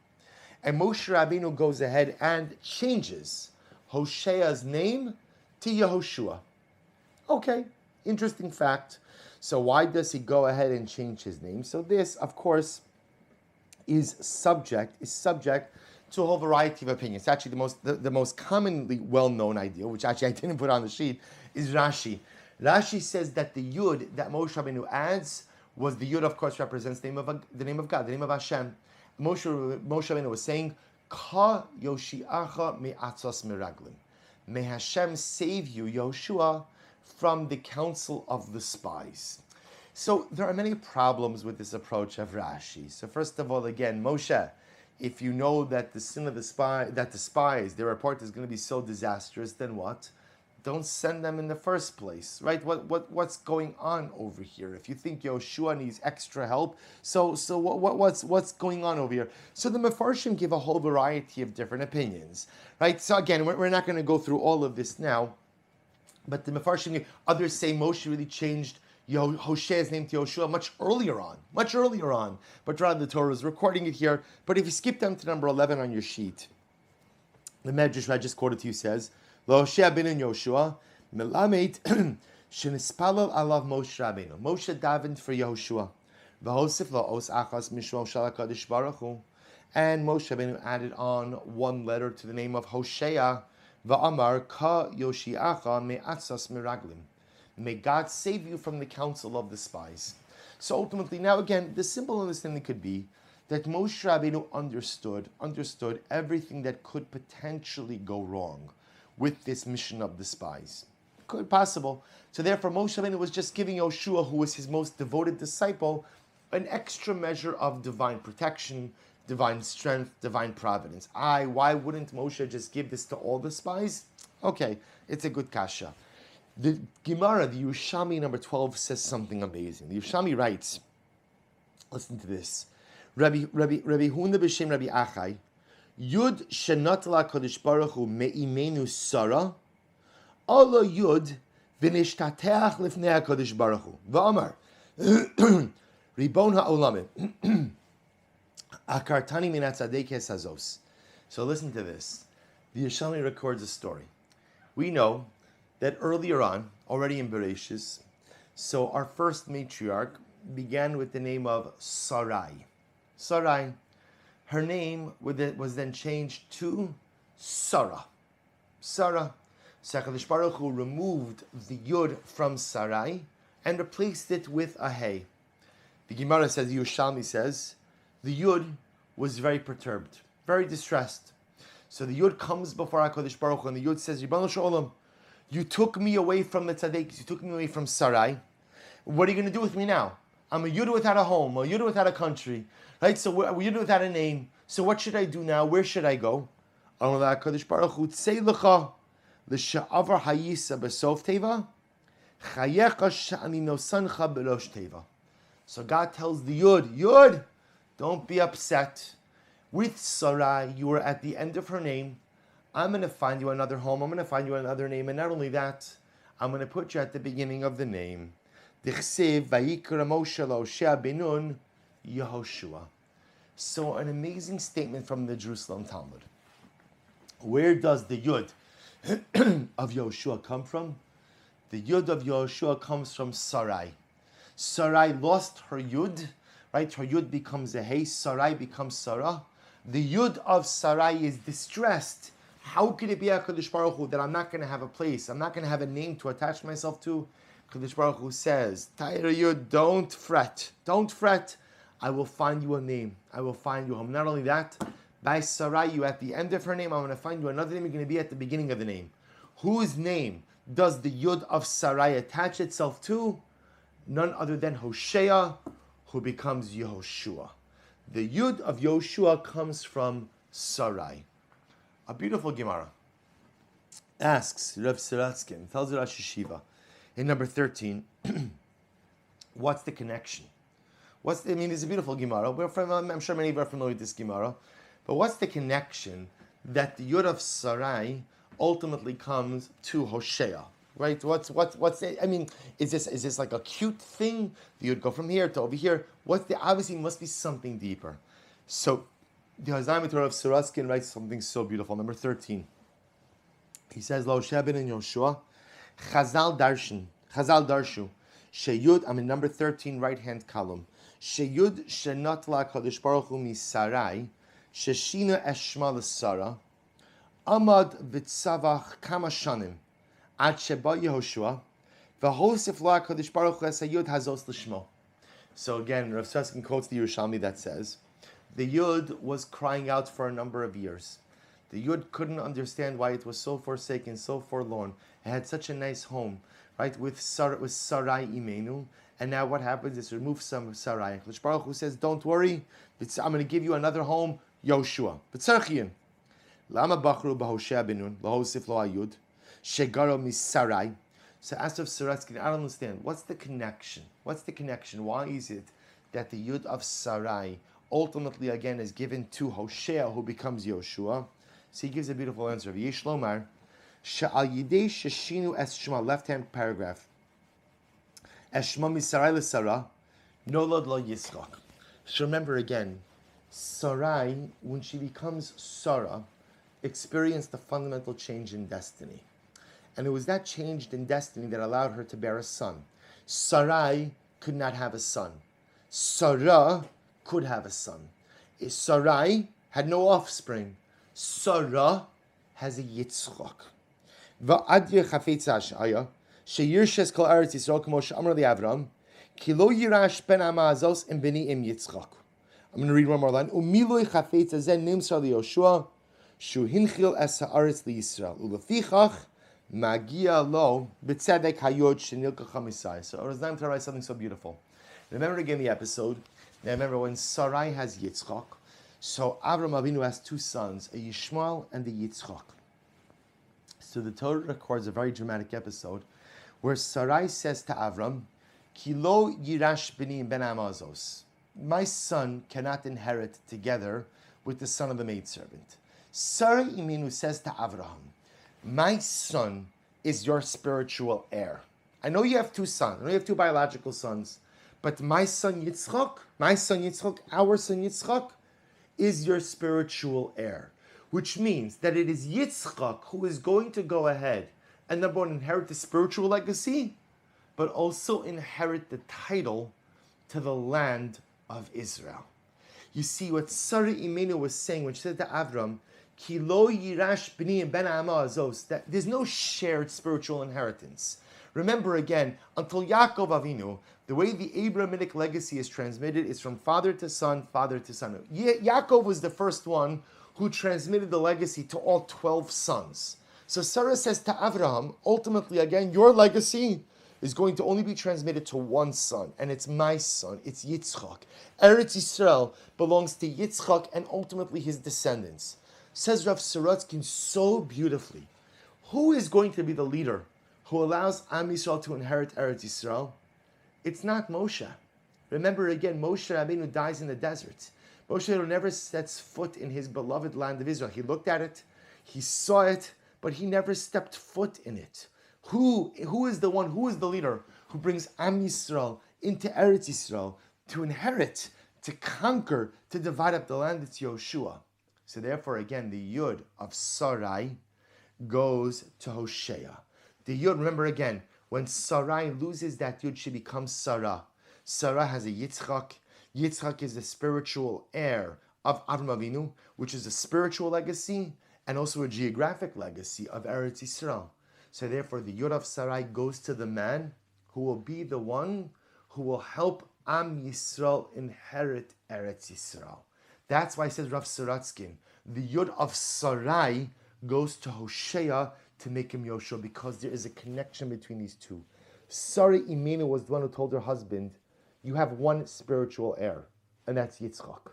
And Moshe Rabbeinu goes ahead and changes Hoshea's name to Yehoshua. Okay, interesting fact. So why does he go ahead and change his name? So this, of course, is subject to a whole variety of opinions. Actually, the most commonly well-known idea, which actually I didn't put on the sheet, is Rashi. Rashi says that the Yud that Moshe Rabbeinu adds was the Yud, of course, represents the name of God, the name of Hashem. Moshe Rabbeinu was saying, Ka Yoshiacha me'atzos meraglim. May Hashem save you, Yoshua, from the council of the spies. So there are many problems with this approach of Rashi. So first of all, again, Moshe, if you know that the sin of the spies, their report is going to be so disastrous, then what? Don't send them in the first place, right? What's going on over here? If you think Yoshua needs extra help, so what's going on over here? So the Mefarshim give a whole variety of different opinions, right? So again, we're not going to go through all of this now, but the Mefarshim, others say Moshe really changed Hoshea's name to Yoshua much earlier on. But rather the Torah is recording it here. But if you skip down to number 11 on your sheet, the Medrash I just quoted to you says, L'Hoshea ben Yoshua, melamed shenispalel alav Moshe Rabbeinu. Moshe davened for Yehoshua. V'hosif la'os achas mishmam shel HaKadosh Baruch Hu. And Moshe Rabbeinu added on 1 letter to the name of Hosea. V'amar ka Yoshiacha me'atzas meraglim. May God save you from the council of the spies. So ultimately, now again, the simple understanding could be that Moshe Rabbeinu understood everything that could potentially go wrong with this mission of the spies. Quite possible. So therefore, Moshe Rabbeinu was just giving Yoshua, who was his most devoted disciple, an extra measure of divine protection, divine strength, divine providence. Why wouldn't Moshe just give this to all the spies? Okay, it's a good kasha. The Gemara, the Yerushalmi number 12, says something amazing. The Yerushalmi writes, listen to this. Rabbi Huna b'shem Rabbi Achai, Yud shenatla Kodesh Baruch Hu me'imenu Sarah, Ala Yud v'nishtateach lifnei HaKodesh Baruch Hu. V'amar, Ribon ha'olamim, akartani min hatzadek hazos. So listen to this. The Yerushalmi records a story. We know that earlier on, already in Bereshis, so our first matriarch began with the name of Sarai. Sarai. Her name was then changed to Sarah. Sarah. So HaKadosh Baruch Hu removed the Yud from Sarai and replaced it with a Hey. The Gemara says, the Yerushalmi says, the Yud was very perturbed, very distressed. So the Yud comes before HaKadosh Baruch Hu and the Yud says, Ribono Shel Olam, you took me away from the tzaddiks, you took me away from Sarai. What are you going to do with me now? I'm a Yud without a home, a Yud without a country, right? So we're Yud without a name. So what should I do now? Where should I go? So God tells the Yud, don't be upset. With Sarai, you were at the end of her name. I'm going to find you another home. I'm going to find you another name. And not only that, I'm going to put you at the beginning of the name. So an amazing statement from the Jerusalem Talmud. Where does the Yud of Yehoshua come from? The Yud of Yehoshua comes from Sarai. Sarai lost her Yud, right? Her Yud becomes a Hey. Sarai becomes Sarah. The Yud of Sarai is distressed. How could it be HaKadosh Baruch Hu that I'm not going to have a place, I'm not going to have a name to attach myself to? Kadosh Baruch Hu says, Taira Yud, don't fret. Don't fret. I will find you a name. I will find you a home. Not only that, by Sarai, you at the end of her name, I'm going to find you another name. You're going to be at the beginning of the name. Whose name does the Yud of Sarai attach itself to? None other than Hoshea, who becomes Yehoshua. The Yud of Yehoshua comes from Sarai. A beautiful Gemara. Asks Rav Siratskin, tells Rosh Hashiva, in number 13, what's the connection? It's a beautiful Gemara. I'm sure many of you are familiar with this Gemara. But what's the connection that the Yud of Sarai ultimately comes to Hoshea? Right? What's it? I mean, is this like a cute thing? The Yud go from here to over here. Obviously must be something deeper. So the Hazayim Torah of Siratskin writes something so beautiful. Number 13. He says, Lo Shebin and Yoshua, Chazal Darshu, Sheyud, I'm in number 13, right hand column. Sheyud Shenatla Kadosh Baruch Hu Misarai, Sheshina Eshma L'Sara, Amad V'Tzavach Kama Shanim, Ad Sheba Yehoshua, V'Hosef La Kadosh Baruch Hu Esayud Hazos L'Shmo. So again, Rav Saskin quotes the Yerushalmi that says, the Yud was crying out for a number of years. The Yud couldn't understand why it was so forsaken, so forlorn. It had such a nice home, right, with Sarai Imenu. And now what happens is remove some Sarai. Kadosh Baruch Hu says, don't worry, I'm going to give you another home, Yoshua. B'tzarchiyin. Lama bachru b'hoshea benun, l'hosif lo ayud, shegaro misarai. So asked of Siratskin, I don't understand. What's the connection? Why is it that the Yud of Sarai ultimately again is given to Hoshea, who becomes Yoshua? So he gives a beautiful answer. Yesh lomar, she'al yidei sheshinu es shema, left-hand paragraph. Es shema misarai l'sara, nolad lo Yitzchak. So remember again, Sarai, when she becomes Sarah, experienced a fundamental change in destiny. And it was that change in destiny that allowed her to bear a son. Sarai could not have a son. Sarah could have a son. Sarai had no offspring. Sarah has a Yitzchak. Va'adye chafetz ha'ashaya, sheyirshes kol eretz Yisrael k'mo she'amar li'Avram, ki lo yirash ben amazos im beni im Yitzchak. I'm going to read one more line. Umiloi chafetz hazeh nimsar liYoshua, shu hinchil es ha'aretz liYisrael. Ulefichach magia lo b'tzedek hayod shenilkacha misai. So Razdaim Torah writes something so beautiful. Remember again the episode. Now remember when Sarai has Yitzchak, so Avram Avinu has two sons, a Yishmael and a Yitzchak. So the Torah records a very dramatic episode where Sarai says to Avram, Ki lo yirash b'ni ben amazos. My son cannot inherit together with the son of the maidservant. Sarai Imenu says to Avraham, my son is your spiritual heir. I know you have two sons. I know you have two biological sons. But my son Yitzchak, our son Yitzchak, is your spiritual heir. Which means that it is Yitzchak who is going to go ahead and number one, inherit the spiritual legacy, but also inherit the title to the land of Israel. You see what Sarah Imenu was saying when she said to Avram, Ki lo yirash b'ni ben amazos, that there's no shared spiritual inheritance. Remember again, until Yaakov Avinu, the way the Abrahamic legacy is transmitted is from father to son, father to son. Yaakov was the first one who transmitted the legacy to all 12 sons. So Sarah says to Avraham, ultimately again, your legacy is going to only be transmitted to one son, and it's my son, it's Yitzchak. Eretz Yisrael belongs to Yitzchak and ultimately his descendants. Says Rav Siratskin so beautifully, who is going to be the leader who allows Am Yisrael to inherit Eretz Yisrael? It's not Moshe. Remember again, Moshe Rabbeinu dies in the desert. Moshe never sets foot in his beloved land of Israel. He looked at it, he saw it, but he never stepped foot in it. Who is the leader who brings Am Yisrael into Eretz Yisrael to inherit, to conquer, to divide up the land? It's Yoshua. So therefore, again, the Yud of Sarai goes to Hoshea. The Yud, remember again, when Sarai loses that Yud, she becomes Sarah. Sarah has a Yitzchak. Yitzchak is the spiritual heir of Avram Avinu, which is a spiritual legacy and also a geographic legacy of Eretz Yisrael. So therefore, the Yud of Sarai goes to the man who will be the one who will help Am Yisrael inherit Eretz Yisrael. That's why it says Rav Saratskin, the Yud of Sarai goes to Hosea to make him Yoshua, because there is a connection between these two. Sarai Imenu was the one who told her husband, you have one spiritual heir, and that's Yitzchak.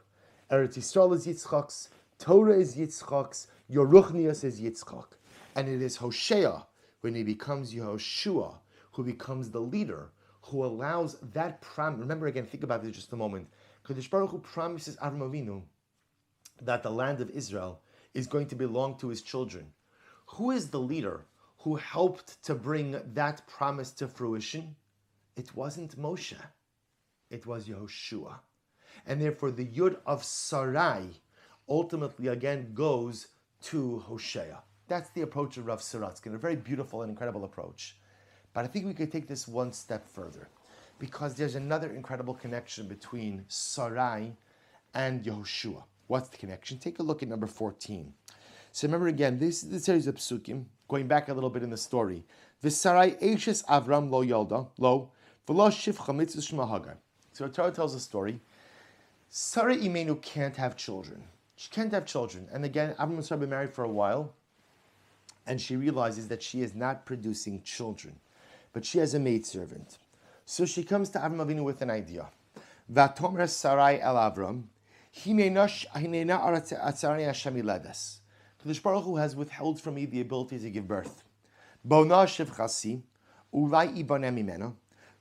Eretz Yisrael is Yitzchak's, Torah is Yitzchak's, your Ruchnius is Yitzchak. And it is Hosea, when he becomes Yehoshua, who becomes the leader, who allows that promise. Remember again, think about this just a moment. Kadosh Baruch Hu promises Avram Avinu that the land of Israel is going to belong to his children. Who is the leader who helped to bring that promise to fruition? It wasn't Moshe. It was Yehoshua. And therefore the Yud of Sarai ultimately again goes to Hosea. That's the approach of Rav Saratskin, a very beautiful and incredible approach. But I think we could take this one step further, because there's another incredible connection between Sarai and Yehoshua. What's the connection? Take a look at number 14. So remember again, this is the series of psukim, going back a little bit in the story. V'Sarai Eishes Avram lo yolda, lo, v'lo shivcha mitzvah shema Hagar. So the Torah tells a story. Sarai Imenu can't have children. She can't have children. And again, Avram and Sarah have been married for a while, and she realizes that she is not producing children, but she has a maidservant. So she comes to Avram Avinu with an idea. Vatomer Sarai el Avram, hinena atzarei Hashem iledes. Kadosh Baruch Hu has withheld from me the ability to give birth. Bona shivchasi, ulai ibanem mimena,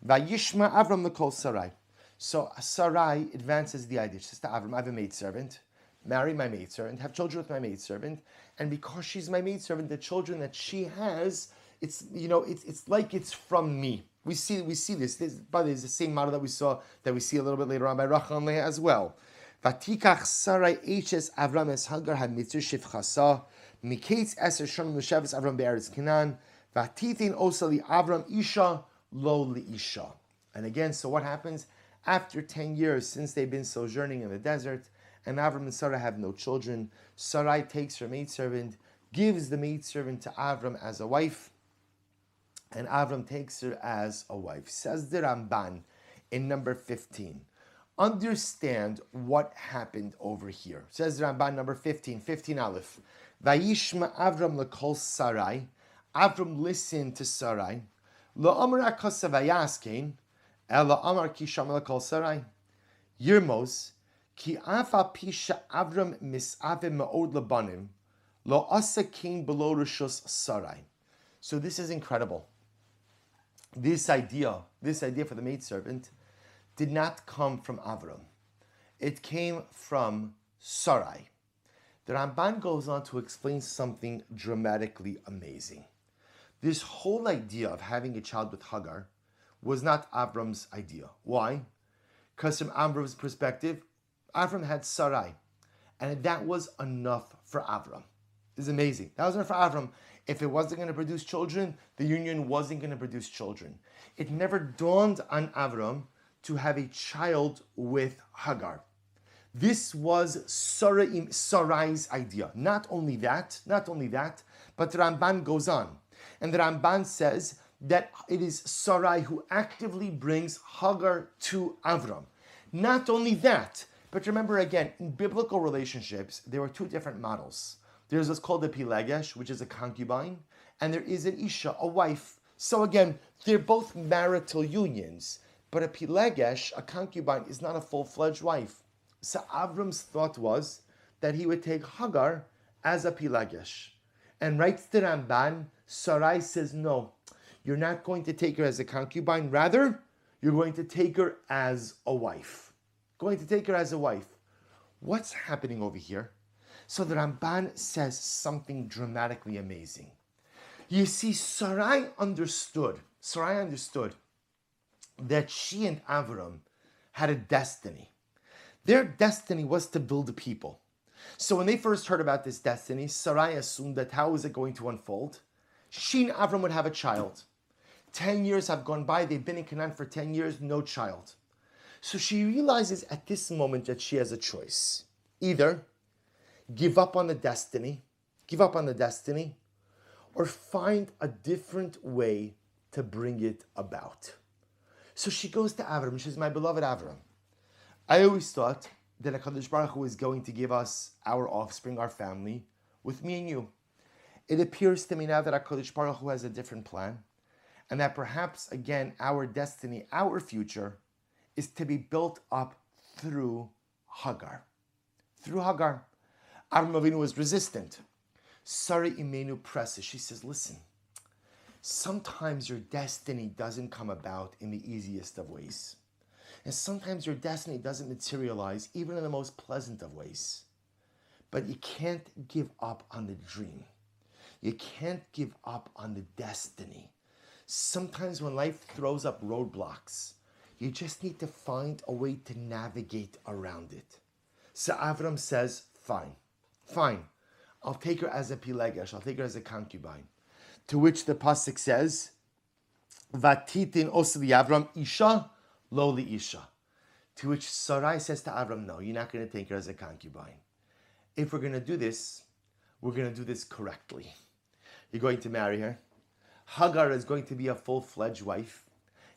vayishma Avram l'kol Sarai. So Sarai advances the idea. She says to Avram, I have a maidservant. Marry my maidservant, have children with my maidservant, and because she's my maidservant, the children that she has, it's like it's from me. We see this. But it's the same model that we see a little bit later on by Rachel and Leah as well. Vatikach Sarai Eches Avram es Hagar hamitzur shivchasa miketz eser shonim l'shavas Avram be'eretz Canaan vatitin osali Avram isha lo liisha. And again, so what happens after 10 years since they've been sojourning in the desert, and Avram and Sarah have no children? Sarai takes her maidservant, gives the maidservant to Avram as a wife, and Avram takes her as a wife. Says the Ramban in number 15. Understand what happened over here. Says the Ramban number 15 Aleph. Vayishma Avram lekol Sarai. Avram listened to Sarai. Lo amar akasa vayaskein, ela amar kisham lekol Sarai. Yirmos, ki afa pisha Avram misave me'od lebanim, lo asa kein below rishus Sarai. So this is incredible. This idea for the maidservant did not come from Avram. It came from Sarai. The Ramban goes on to explain something dramatically amazing. This whole idea of having a child with Hagar was not Avram's idea. Why? Because from Avram's perspective, Avram had Sarai, and that was enough for Avram. It's amazing. That was enough for Avram. If it wasn't going to produce children, the union wasn't going to produce children. It never dawned on Avram to have a child with Hagar. This was Sarai's idea. Not only that, but the Ramban goes on. And the Ramban says that it is Sarai who actively brings Hagar to Avram. Not only that, but remember again, in biblical relationships, there were two different models. There's what's called a pilegesh, which is a concubine, and there is an isha, a wife. So again, they're both marital unions, but a pilegesh, a concubine, is not a full-fledged wife. So Avram's thought was that he would take Hagar as a pilegesh. And writes the Ramban, Sarai says, no, you're not going to take her as a concubine, rather, you're going to take her as a wife. What's happening over here? So the Ramban says something dramatically amazing. You see, Sarai understood that she and Avram had a destiny. Their destiny was to build a people. So when they first heard about this destiny, Sarai assumed that how is it going to unfold? She and Avram would have a child. 10 years have gone by, they've been in Canaan for 10 years, no child. So she realizes at this moment that she has a choice. Either give up on the destiny, or find a different way to bring it about. So she goes to Avram. She says, my beloved Avram, I always thought that HaKadosh Baruch Hu is going to give us our offspring, our family, with me and you. It appears to me now that HaKadosh Baruch Hu has a different plan, and that perhaps, again, our destiny, our future, is to be built up through Hagar. Through Hagar. Avram Avinu was resistant. Sarah Imenu presses. She says, listen, sometimes your destiny doesn't come about in the easiest of ways. And sometimes your destiny doesn't materialize even in the most pleasant of ways. But you can't give up on the dream. You can't give up on the destiny. Sometimes when life throws up roadblocks, you just need to find a way to navigate around it. So Avram says, fine. I'll take her as a pilegesh. I'll take her as a concubine. To which the pasuk says, Vatitin osli Avram isha lo li isha. To which Sarai says to Avram, no, you're not going to take her as a concubine. If we're going to do this, we're going to do this correctly. You're going to marry her. Hagar is going to be a full-fledged wife.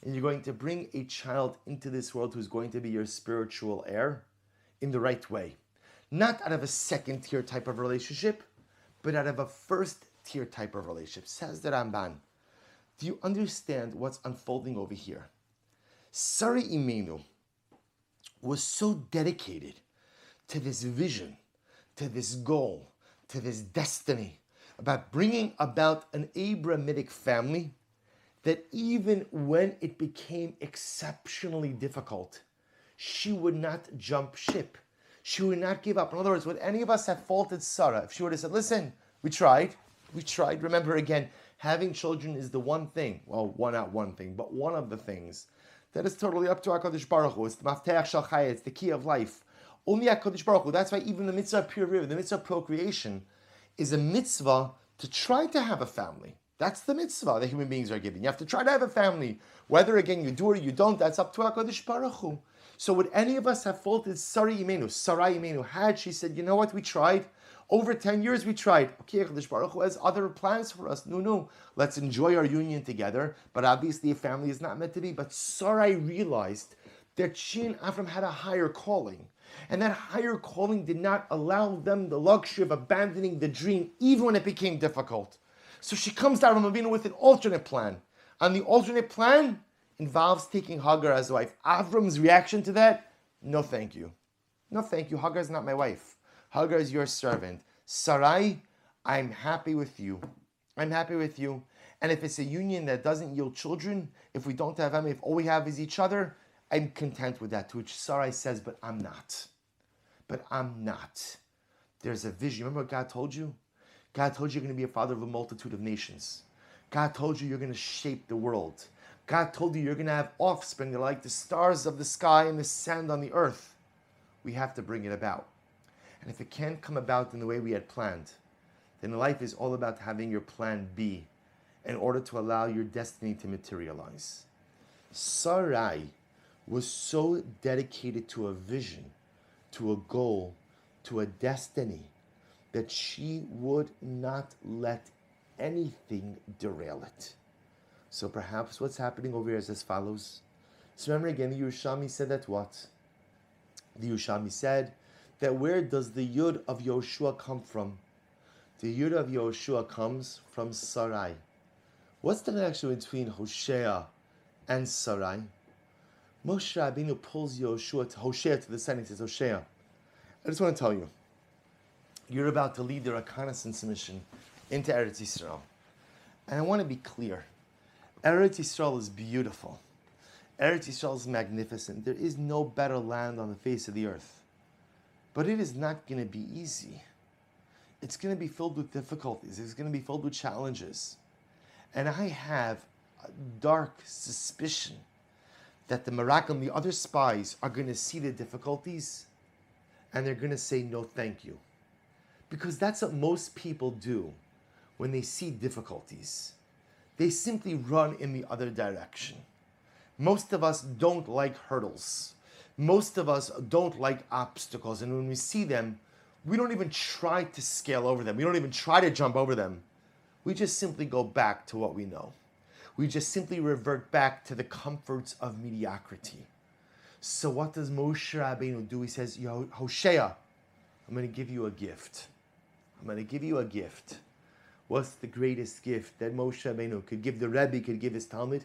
And you're going to bring a child into this world who's going to be your spiritual heir in the right way. Not out of a second-tier type of relationship, but out of a first-tier type of relationship. Says the Ramban. Do you understand what's unfolding over here? Sarah Imenu was so dedicated to this vision, to this goal, to this destiny, about bringing about an Abrahamic family, that even when it became exceptionally difficult, she would not jump ship. She would not give up. In other words, would any of us have faulted Sarah if she would have said, listen, we tried. Remember again, having children is the one thing, well, not one thing, but one of the things that is totally up to HaKadosh Baruch Hu. It's the Mafteach Shel Chayei, it's the key of life. Only HaKadosh Baruch Hu. That's why even the mitzvah of pure river, the mitzvah of procreation, is a mitzvah to try to have a family. That's the mitzvah that human beings are given. You have to try to have a family. Whether, again, you do or you don't, that's up to HaKadosh Baruch Hu. So would any of us have faulted Sarai Imenu, had she said, you know what, we tried. Over 10 years we tried. Okay, HaKadosh Baruch Hu has other plans for us. No. Let's enjoy our union together. But obviously a family is not meant to be. But Sarai realized that she and Avram had a higher calling. And that higher calling did not allow them the luxury of abandoning the dream, even when it became difficult. So she comes to Avram Avinu with an alternate plan. And the alternate plan involves taking Hagar as a wife. Avram's reaction to that, no thank you. No thank you, Hagar is not my wife. Hagar is your servant. Sarai, I'm happy with you. And if it's a union that doesn't yield children, if we don't have family, if all we have is each other, I'm content with that. To which Sarai says, but I'm not. There's a vision. Remember what God told you? God told you you're going to be a father of a multitude of nations. God told you you're going to shape the world. God told you you're going to have offspring that are like the stars of the sky and the sand on the earth. We have to bring it about. And if it can't come about in the way we had planned, then life is all about having your plan B in order to allow your destiny to materialize. Sarai was so dedicated to a vision, to a goal, to a destiny, that she would not let anything derail it. So perhaps what's happening over here is as follows. So remember again, the Yerushalmi said that what? The Yerushalmi said that where does the Yud of Yoshua come from? The Yud of Yoshua comes from Sarai. What's the connection between Hosea and Sarai? Moshe Rabbeinu pulls Hosea to the side and he says, Hosea, I just want to tell you, you're about to lead the reconnaissance mission into Eretz Yisrael. And I want to be clear. Eretz Yisrael is beautiful. Eretz Yisrael is magnificent. There is no better land on the face of the earth. But it is not going to be easy. It's going to be filled with difficulties. It's going to be filled with challenges. And I have a dark suspicion that the Merakim, the other spies, are going to see the difficulties and they're going to say, no, thank you. Because that's what most people do when they see difficulties. They simply run in the other direction. Most of us don't like hurdles. Most of us don't like obstacles. And when we see them, we don't even try to scale over them. We don't even try to jump over them. We just simply go back to what we know. We just simply revert back to the comforts of mediocrity. So what does Moshe Rabbeinu do? He says, Hosea, I'm going to give you a gift. I'm going to give you a gift. What's the greatest gift that Moshe Rabbeinu could give the Rebbe, could give his Talmud?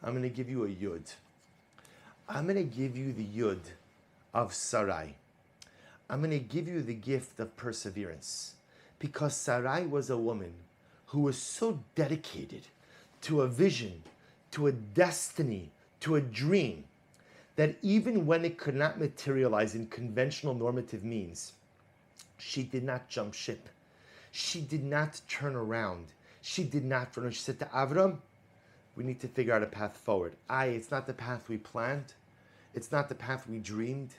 I'm going to give you a Yud. I'm going to give you the Yud of Sarai. I'm going to give you the gift of perseverance. Because Sarai was a woman who was so dedicated to a vision, to a destiny, to a dream, that even when it could not materialize in conventional normative means, she did not jump ship. She did not turn around. She did not run. She said to Avram, we need to figure out a path forward. It's not the path we planned. It's not the path we dreamed.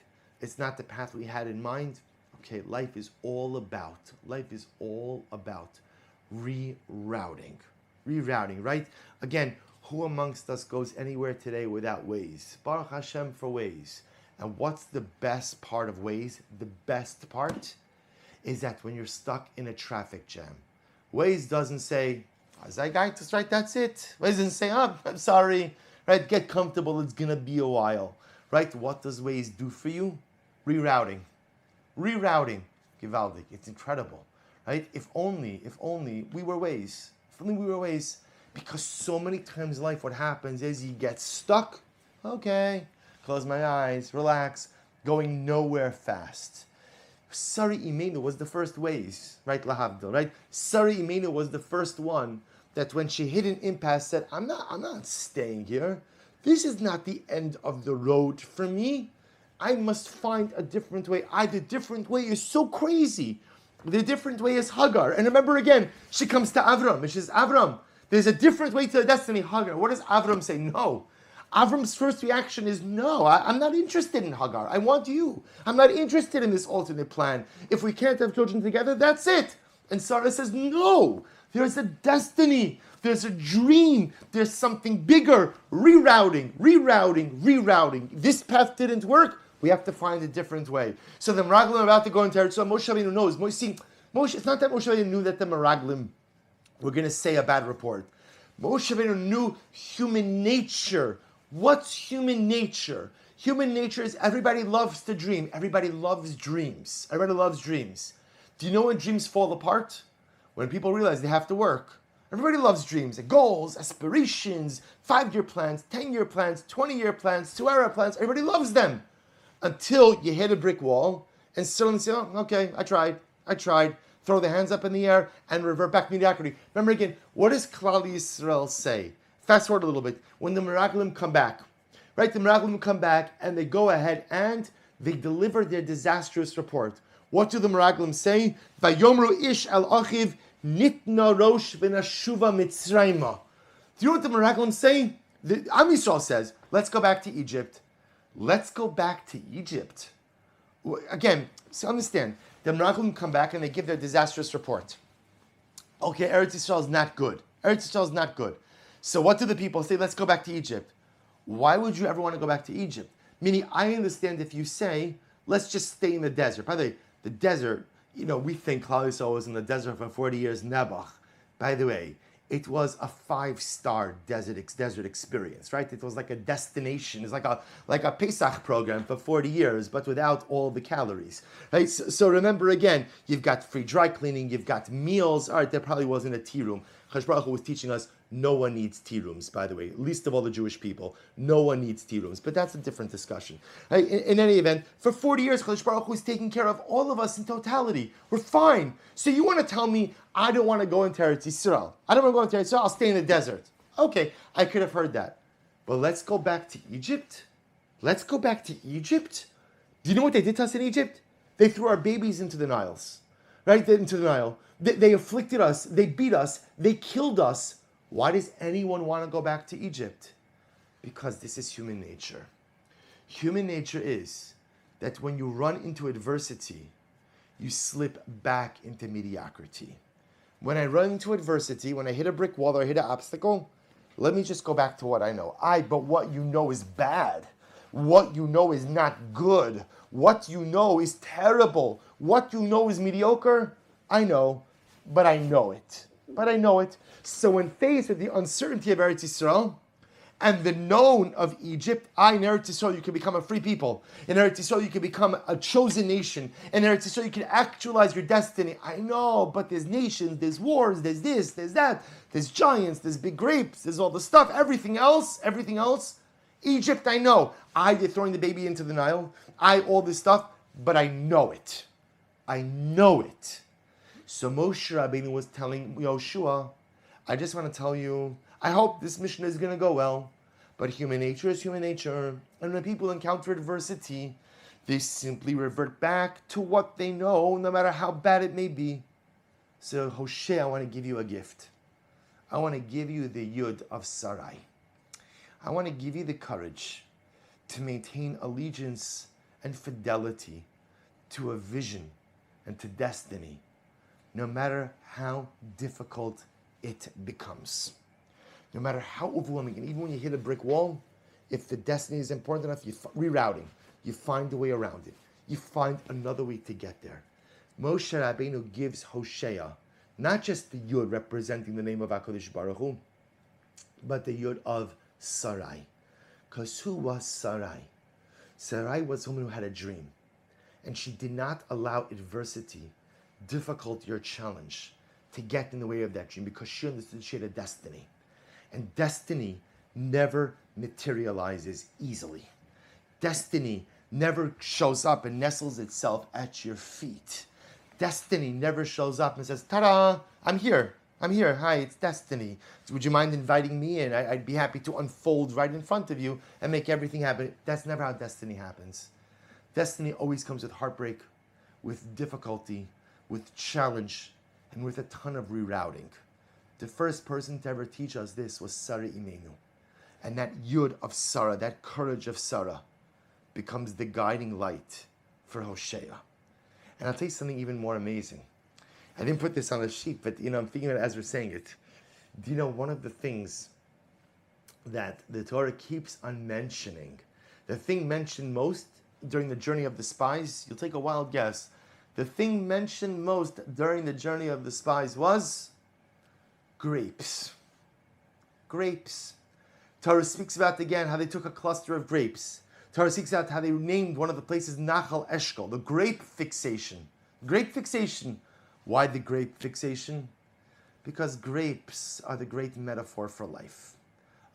It's not the path we had in mind. Okay, life is all about rerouting. Rerouting, right? Again, who amongst us goes anywhere today without Waze? Baruch Hashem for Waze. And what's the best part of Waze? The best part is that when you're stuck in a traffic jam, Waze doesn't say, Zeitgeist, right, that's it. Waze doesn't say, I'm sorry, right, get comfortable, it's going to be a while, right? What does Waze do for you? Rerouting. Givaldic, it's incredible, right? If only we were Waze. If only we were Waze. Because so many times in life what happens is you get stuck, okay, close my eyes, relax, going nowhere fast. Sari Imenu was the first Waze, right, Lahavdil, right? Sari Imenu was the first one that when she hit an impasse said, I'm not staying here. This is not the end of the road for me. I must find a different way. The different way is so crazy. The different way is Hagar. And remember again, she comes to Avram and she says, Avram, there's a different way to the destiny, Hagar. What does Avram say? No. Avram's first reaction is, no, I'm not interested in Hagar. I want you. I'm not interested in this alternate plan. If we can't have children together, that's it. And Sarah says, no, there's a destiny. There's a dream. There's something bigger. Rerouting. This path didn't work. We have to find a different way. So the Meraglim are about to go into Eretz. So Moshe Rabbeinu knows. Moshe, it's not that Moshe Rabbeinu knew that the Meraglim were going to say a bad report. Moshe Rabbeinu knew human nature. What's human nature? Human nature is everybody loves to dream. Everybody loves dreams. Do you know when dreams fall apart? When people realize they have to work. Everybody loves dreams, goals, aspirations, 5-year plans, 10-year plans, 20-year plans, 2-hour plans. Everybody loves them. Until you hit a brick wall and suddenly say, oh, okay, I tried. Throw the hands up in the air and revert back to mediocrity. Remember again, what does Klal Yisrael say? Fast forward a little bit. When the Meraglim come back, right? The Meraglim come back and they go ahead and they deliver their disastrous report. What do the Meraglim say? Vayomru ish al achiv nitna rosh v'nashuva mitzrayma. Do you know what the Meraglim say? The Am Yisrael says, let's go back to Egypt. Again, so understand, the Meraglim come back and they give their disastrous report. Okay, Eretz Yisrael is not good. So what do the people say? Let's go back to Egypt. Why would you ever want to go back to Egypt? Meaning, I understand if you say, let's just stay in the desert. By the way, the desert, we think Klal Yisrael was in the desert for 40 years, Nebuch. By the way, it was a 5-star desert experience, right? It was like a destination. It's like a Pesach program for 40 years, but without all the calories, right? So remember again, you've got free dry cleaning, you've got meals. All right, there probably wasn't a tea room. Chash Baruch Hu was teaching us no one needs tea rooms, by the way, least of all the Jewish people. No one needs tea rooms, but that's a different discussion. Right? In any event, for 40 years, Chash Baruch Hu is taking care of all of us in totality. We're fine. So you want to tell me, I don't want to go into Eretz Yisrael. I'll stay in the desert. Okay, I could have heard that. But let's go back to Egypt. Do you know what they did to us in Egypt? They threw our babies into the Niles. Right? Into the Nile. They afflicted us. They beat us. They killed us. Why does anyone want to go back to Egypt? Because this is human nature. Human nature is that when you run into adversity, you slip back into mediocrity. When I run into adversity, when I hit a brick wall or I hit an obstacle, let me just go back to what I know. But what you know is bad. What you know is not good. What you know is terrible. What you know is mediocre. I know, but I know it. but I know it. So when faced with the uncertainty of Eretz Yisrael and the known of Egypt, in Eretz Yisrael you can become a free people. In Eretz Yisrael you can become a chosen nation. In Eretz Yisrael you can actualize your destiny. I know, but there's nations, there's wars, there's this, there's that, there's giants, there's big grapes, there's all the stuff, everything else. Egypt, I know. They're throwing the baby into the Nile. All this stuff, but I know it. I know it. So Moshe Rabbeinu was telling Yoshua, I just want to tell you, I hope this mission is going to go well, but human nature is human nature. And when people encounter adversity, they simply revert back to what they know, no matter how bad it may be. So Hosea, I want to give you a gift. I want to give you the Yud of Sarai. I want to give you the courage to maintain allegiance and fidelity to a vision and to destiny, no matter how difficult it becomes. No matter how overwhelming, and even when you hit a brick wall, if the destiny is important enough, rerouting, you find a way around it. You find another way to get there. Moshe Rabbeinu gives Hosea not just the Yud representing the name of HaKadosh Baruch Hu, but the Yud of Sarai. Because who was Sarai? Sarai was someone who had a dream, and she did not allow adversity, difficulty, or challenge to get in the way of that dream, because she understood she had a destiny. And destiny never materializes easily. Destiny never shows up and nestles itself at your feet. Destiny never shows up and says, ta-da, I'm here. Hi, it's destiny. Would you mind inviting me in? I'd be happy to unfold right in front of you and make everything happen. That's never how destiny happens. Destiny always comes with heartbreak, with difficulty, with challenge, and with a ton of rerouting. The first person to ever teach us this was Sarah Imenu. And that Yud of Sarah, that courage of Sarah, becomes the guiding light for Hosea. And I'll tell you something even more amazing. I didn't put this on the sheet, but I'm thinking about it as we're saying it. Do you know one of the things that the Torah keeps on mentioning, the thing mentioned most during the journey of the spies, you'll take a wild guess. The thing mentioned most during the journey of the spies was grapes. Grapes. Torah speaks about again how they took a cluster of grapes. Torah speaks about how they named one of the places Nachal Eshkol, the grape fixation. Grape fixation. Why the grape fixation? Because grapes are the great metaphor for life.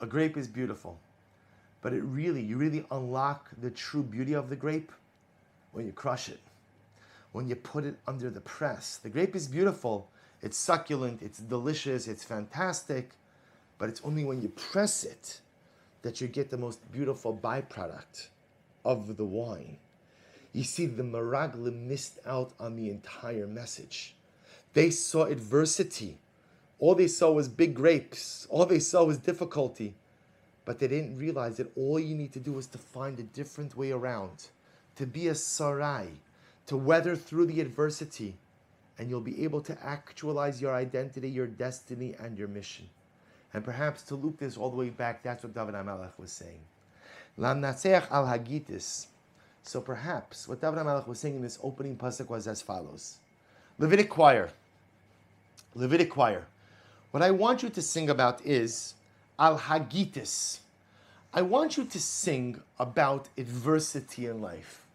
A grape is beautiful, but you really unlock the true beauty of the grape when you crush it, when you put it under the press. The grape is beautiful, it's succulent, it's delicious, it's fantastic, but it's only when you press it that you get the most beautiful byproduct of the wine. You see, the Meraglim missed out on the entire message. They saw adversity. All they saw was big grapes. All they saw was difficulty. But they didn't realize that all you need to do is to find a different way around, to be a Sarai, to weather through the adversity, and you'll be able to actualize your identity, your destiny, and your mission. And perhaps to loop this all the way back, that's what David HaMelech was saying. Lam natseach al hagitis. So perhaps what David HaMelech was saying in this opening pasuk was as follows. Levitic choir. What I want you to sing about is al hagitis. I want you to sing about adversity in life.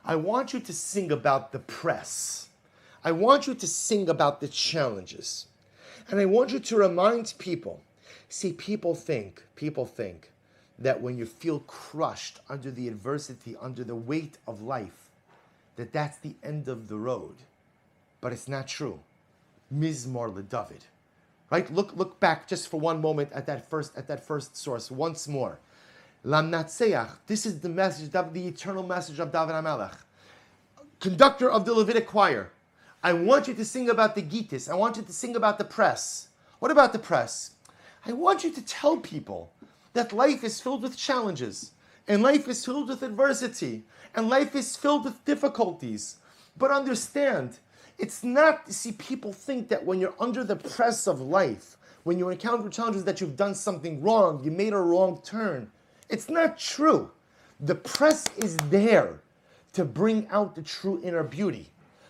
I want you to sing about the press. I want you to sing about the challenges. And I want you to remind people. See, people think that when you feel crushed under the adversity, under the weight of life, that's the end of the road. But it's not true. Mizmor LeDavid. Right? Look back just for one moment at that first source once more. Lam Natseach. This is the message, the eternal message of David HaMelech. Conductor of the Levitic choir. I want you to sing about the Gitis. I want you to sing about the press. What about the press? I want you to tell people that life is filled with challenges, and life is filled with adversity, and life is filled with difficulties. But understand, it's not, see, people think that when you're under the press of life, when you encounter challenges that you've done something wrong, you made a wrong turn. It's not true. The press is there to bring out the true inner beauty.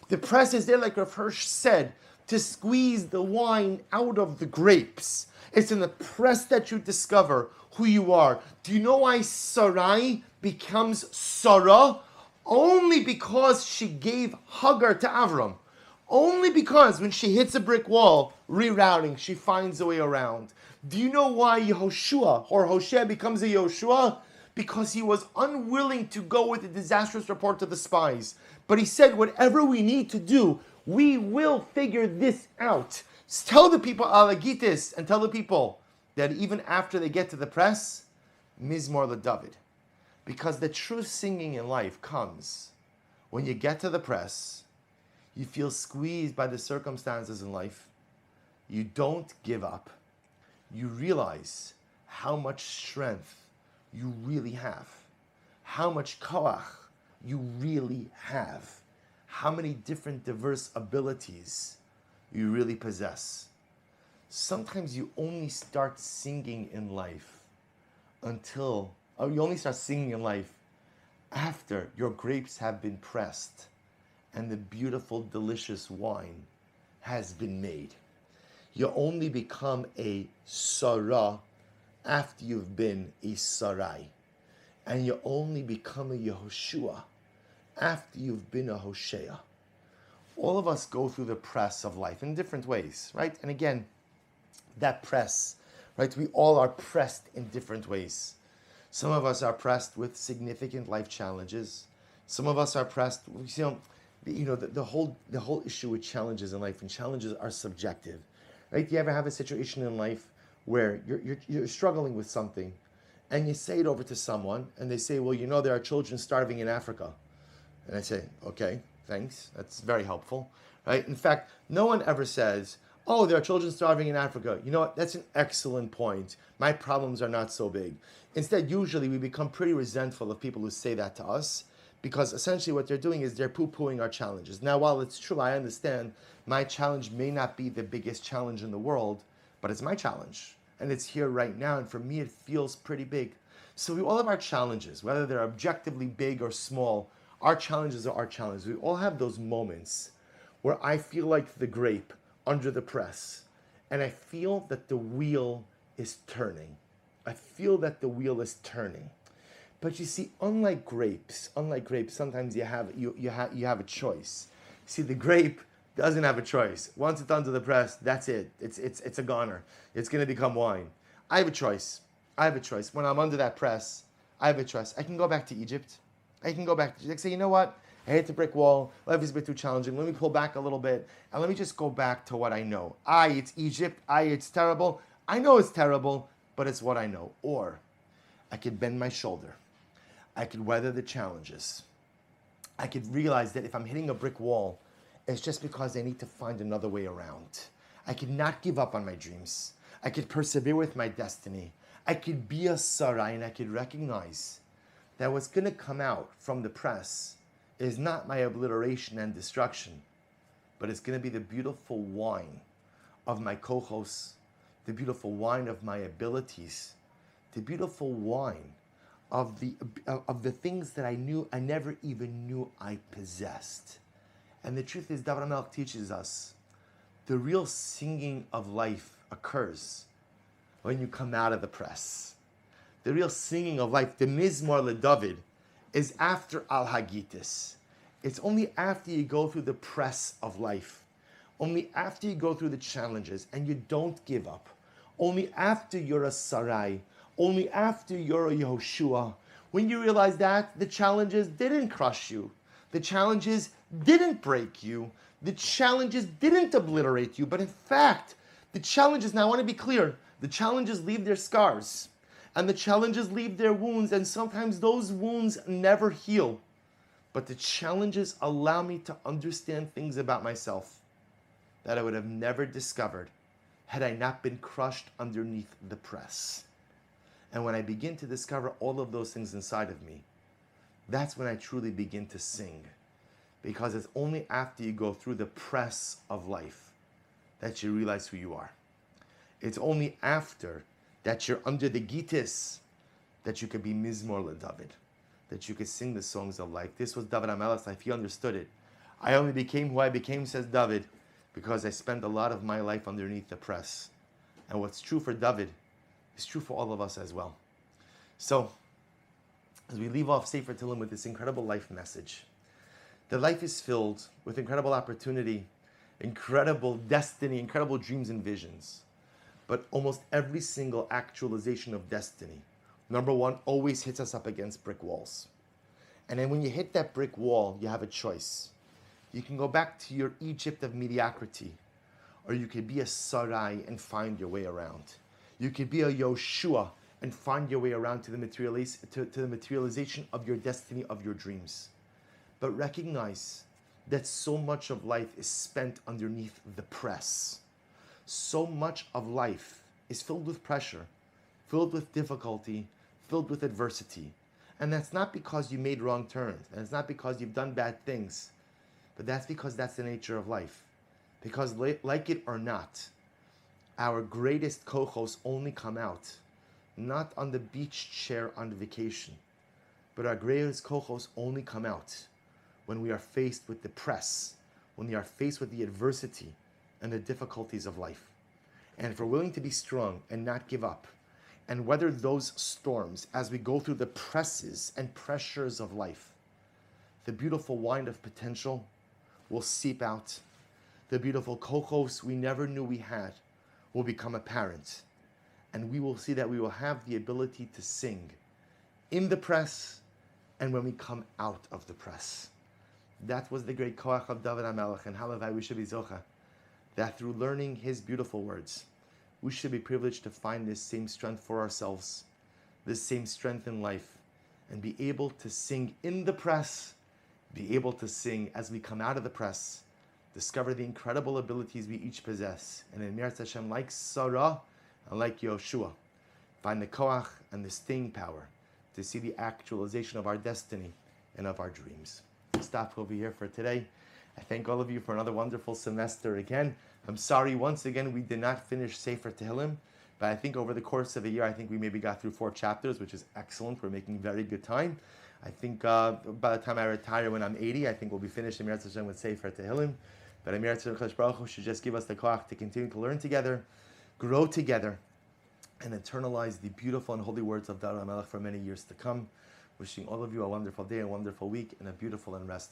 The press is there, like Rav Hirsch said, to squeeze the wine out of the grapes. It's in the press that you discover who you are. Do you know why Sarai becomes Sarah? Only because she gave Hagar to Avram. Only because when she hits a brick wall, rerouting, she finds a way around. Do you know why Yehoshua or Hoshea becomes a Yehoshua? Because he was unwilling to go with the disastrous report to the spies. But he said, whatever we need to do, we will figure this out. Tell the people Alagitis and tell the people that even after they get to the press, Mizmor LeDavid. Because the true singing in life comes when you get to the press, you feel squeezed by the circumstances in life, you don't give up, you realize how much strength you really have, how much koach you really have, how many different diverse abilities you really possess. Sometimes you only start singing in life you only start singing in life after your grapes have been pressed and the beautiful, delicious wine has been made. You only become a Sarah after you've been a Sarai. And you only become a Yehoshua after you've been a Hoshea. All of us go through the press of life in different ways, right? And again, that press, right? We all are pressed in different ways. Some of us are pressed with significant life challenges. Some of us are pressed, the whole issue with challenges in life, and challenges are subjective, right? Do you ever have a situation in life where you're struggling with something, and you say it over to someone, and they say, well, there are children starving in Africa. And I say, okay, thanks, that's very helpful, right? In fact, no one ever says, oh, there are children starving in Africa. You know what, that's an excellent point. My problems are not so big. Instead, usually we become pretty resentful of people who say that to us, because essentially what they're doing is they're poo-pooing our challenges. Now, while it's true, I understand my challenge may not be the biggest challenge in the world, but it's my challenge. And it's here right now, and for me it feels pretty big. So we all have our challenges, whether they're objectively big or small. Our challenges are our challenges. We all have those moments where I feel like the grape under the press, and I feel that the wheel is turning. I feel that the wheel is turning. But you see, unlike grapes, sometimes you have a choice. See, the grape doesn't have a choice. Once it's under the press, that's it. It's a goner. It's going to become wine. I have a choice. When I'm under that press, I have a choice. I can go back to Egypt. I can say, you know what? I hit the brick wall. Life is a bit too challenging. Let me pull back a little bit, and let me just go back to what I know. It's Egypt. It's terrible. I know it's terrible, but it's what I know. Or I could bend my shoulder. I could weather the challenges. I could realize that if I'm hitting a brick wall, it's just because I need to find another way around. I could not give up on my dreams. I could persevere with my destiny. I could be a Sarai, and I could recognize that what's going to come out from the press is not my obliteration and destruction, but it's going to be the beautiful wine of my kohos, the beautiful wine of my abilities, the beautiful wine of the things that I never even knew I possessed. And the truth is, David HaMelech teaches us, the real singing of life occurs when you come out of the press. The real singing of life, the Mizmor LeDavid, is after Al Hagitis. It's only after you go through the press of life, only after you go through the challenges and you don't give up, only after you're a Sarai, only after you're a Yehoshua, when you realize that the challenges didn't crush you, the challenges didn't break you, the challenges didn't obliterate you, but in fact, the challenges, now I want to be clear, the challenges leave their scars, and the challenges leave their wounds, and sometimes those wounds never heal. But the challenges allow me to understand things about myself that I would have never discovered had I not been crushed underneath the press. And when I begin to discover all of those things inside of me, that's when I truly begin to sing. Because it's only after you go through the press of life that you realize who you are. It's only after that you're under the Gitis that you could be Mizmor LeDavid, that you could sing the songs of life. This was David HaMelech. If he understood it, I only became who I became, says David, because I spent a lot of my life underneath the press. And what's true for David is true for all of us as well. So, as we leave off Sefer Tehillim with this incredible life message, the life is filled with incredible opportunity, incredible destiny, incredible dreams and visions. But almost every single actualization of destiny, number one, always hits us up against brick walls. And then when you hit that brick wall, you have a choice. You can go back to your Egypt of mediocrity, or you could be a Sarai and find your way around. You could be a Yoshua and find your way around to the materialization of your destiny, of your dreams. But recognize that so much of life is spent underneath the press. So much of life is filled with pressure, filled with difficulty, filled with adversity. And that's not because you made wrong turns, and it's not because you've done bad things, but that's because that's the nature of life. Because like it or not, our greatest kochos only come out not on the beach chair on vacation, but our greatest kochos only come out when we are faced with the press, when we are faced with the adversity and the difficulties of life. And if we're willing to be strong and not give up, and weather those storms as we go through the presses and pressures of life, the beautiful wine of potential will seep out. The beautiful kochos we never knew we had will become apparent. And we will see that we will have the ability to sing in the press and when we come out of the press. That was the great koach of David HaMelech, and halavai we should be zocha, that through learning his beautiful words, we should be privileged to find this same strength for ourselves, this same strength in life, and be able to sing in the press, be able to sing as we come out of the press, discover the incredible abilities we each possess, and in Meretz Hashem, like Sarah and like Yoshua, find the koach and the staying power to see the actualization of our destiny and of our dreams. I'll stop over here for today. I thank all of you for another wonderful semester again. I'm sorry, once again, we did not finish Sefer Tehillim, but I think over the course of a year, I think we maybe got through 4 chapters, which is excellent. We're making very good time. I think by the time I retire when I'm 80, I think we'll be finished in Meretz Hashem with Sefer Tehillim. But Amir Tzadok Baruch Hu should just give us the koach to continue to learn together, grow together, and internalize the beautiful and holy words of David HaMelech for many years to come. Wishing all of you a wonderful day, a wonderful week, and a beautiful and restful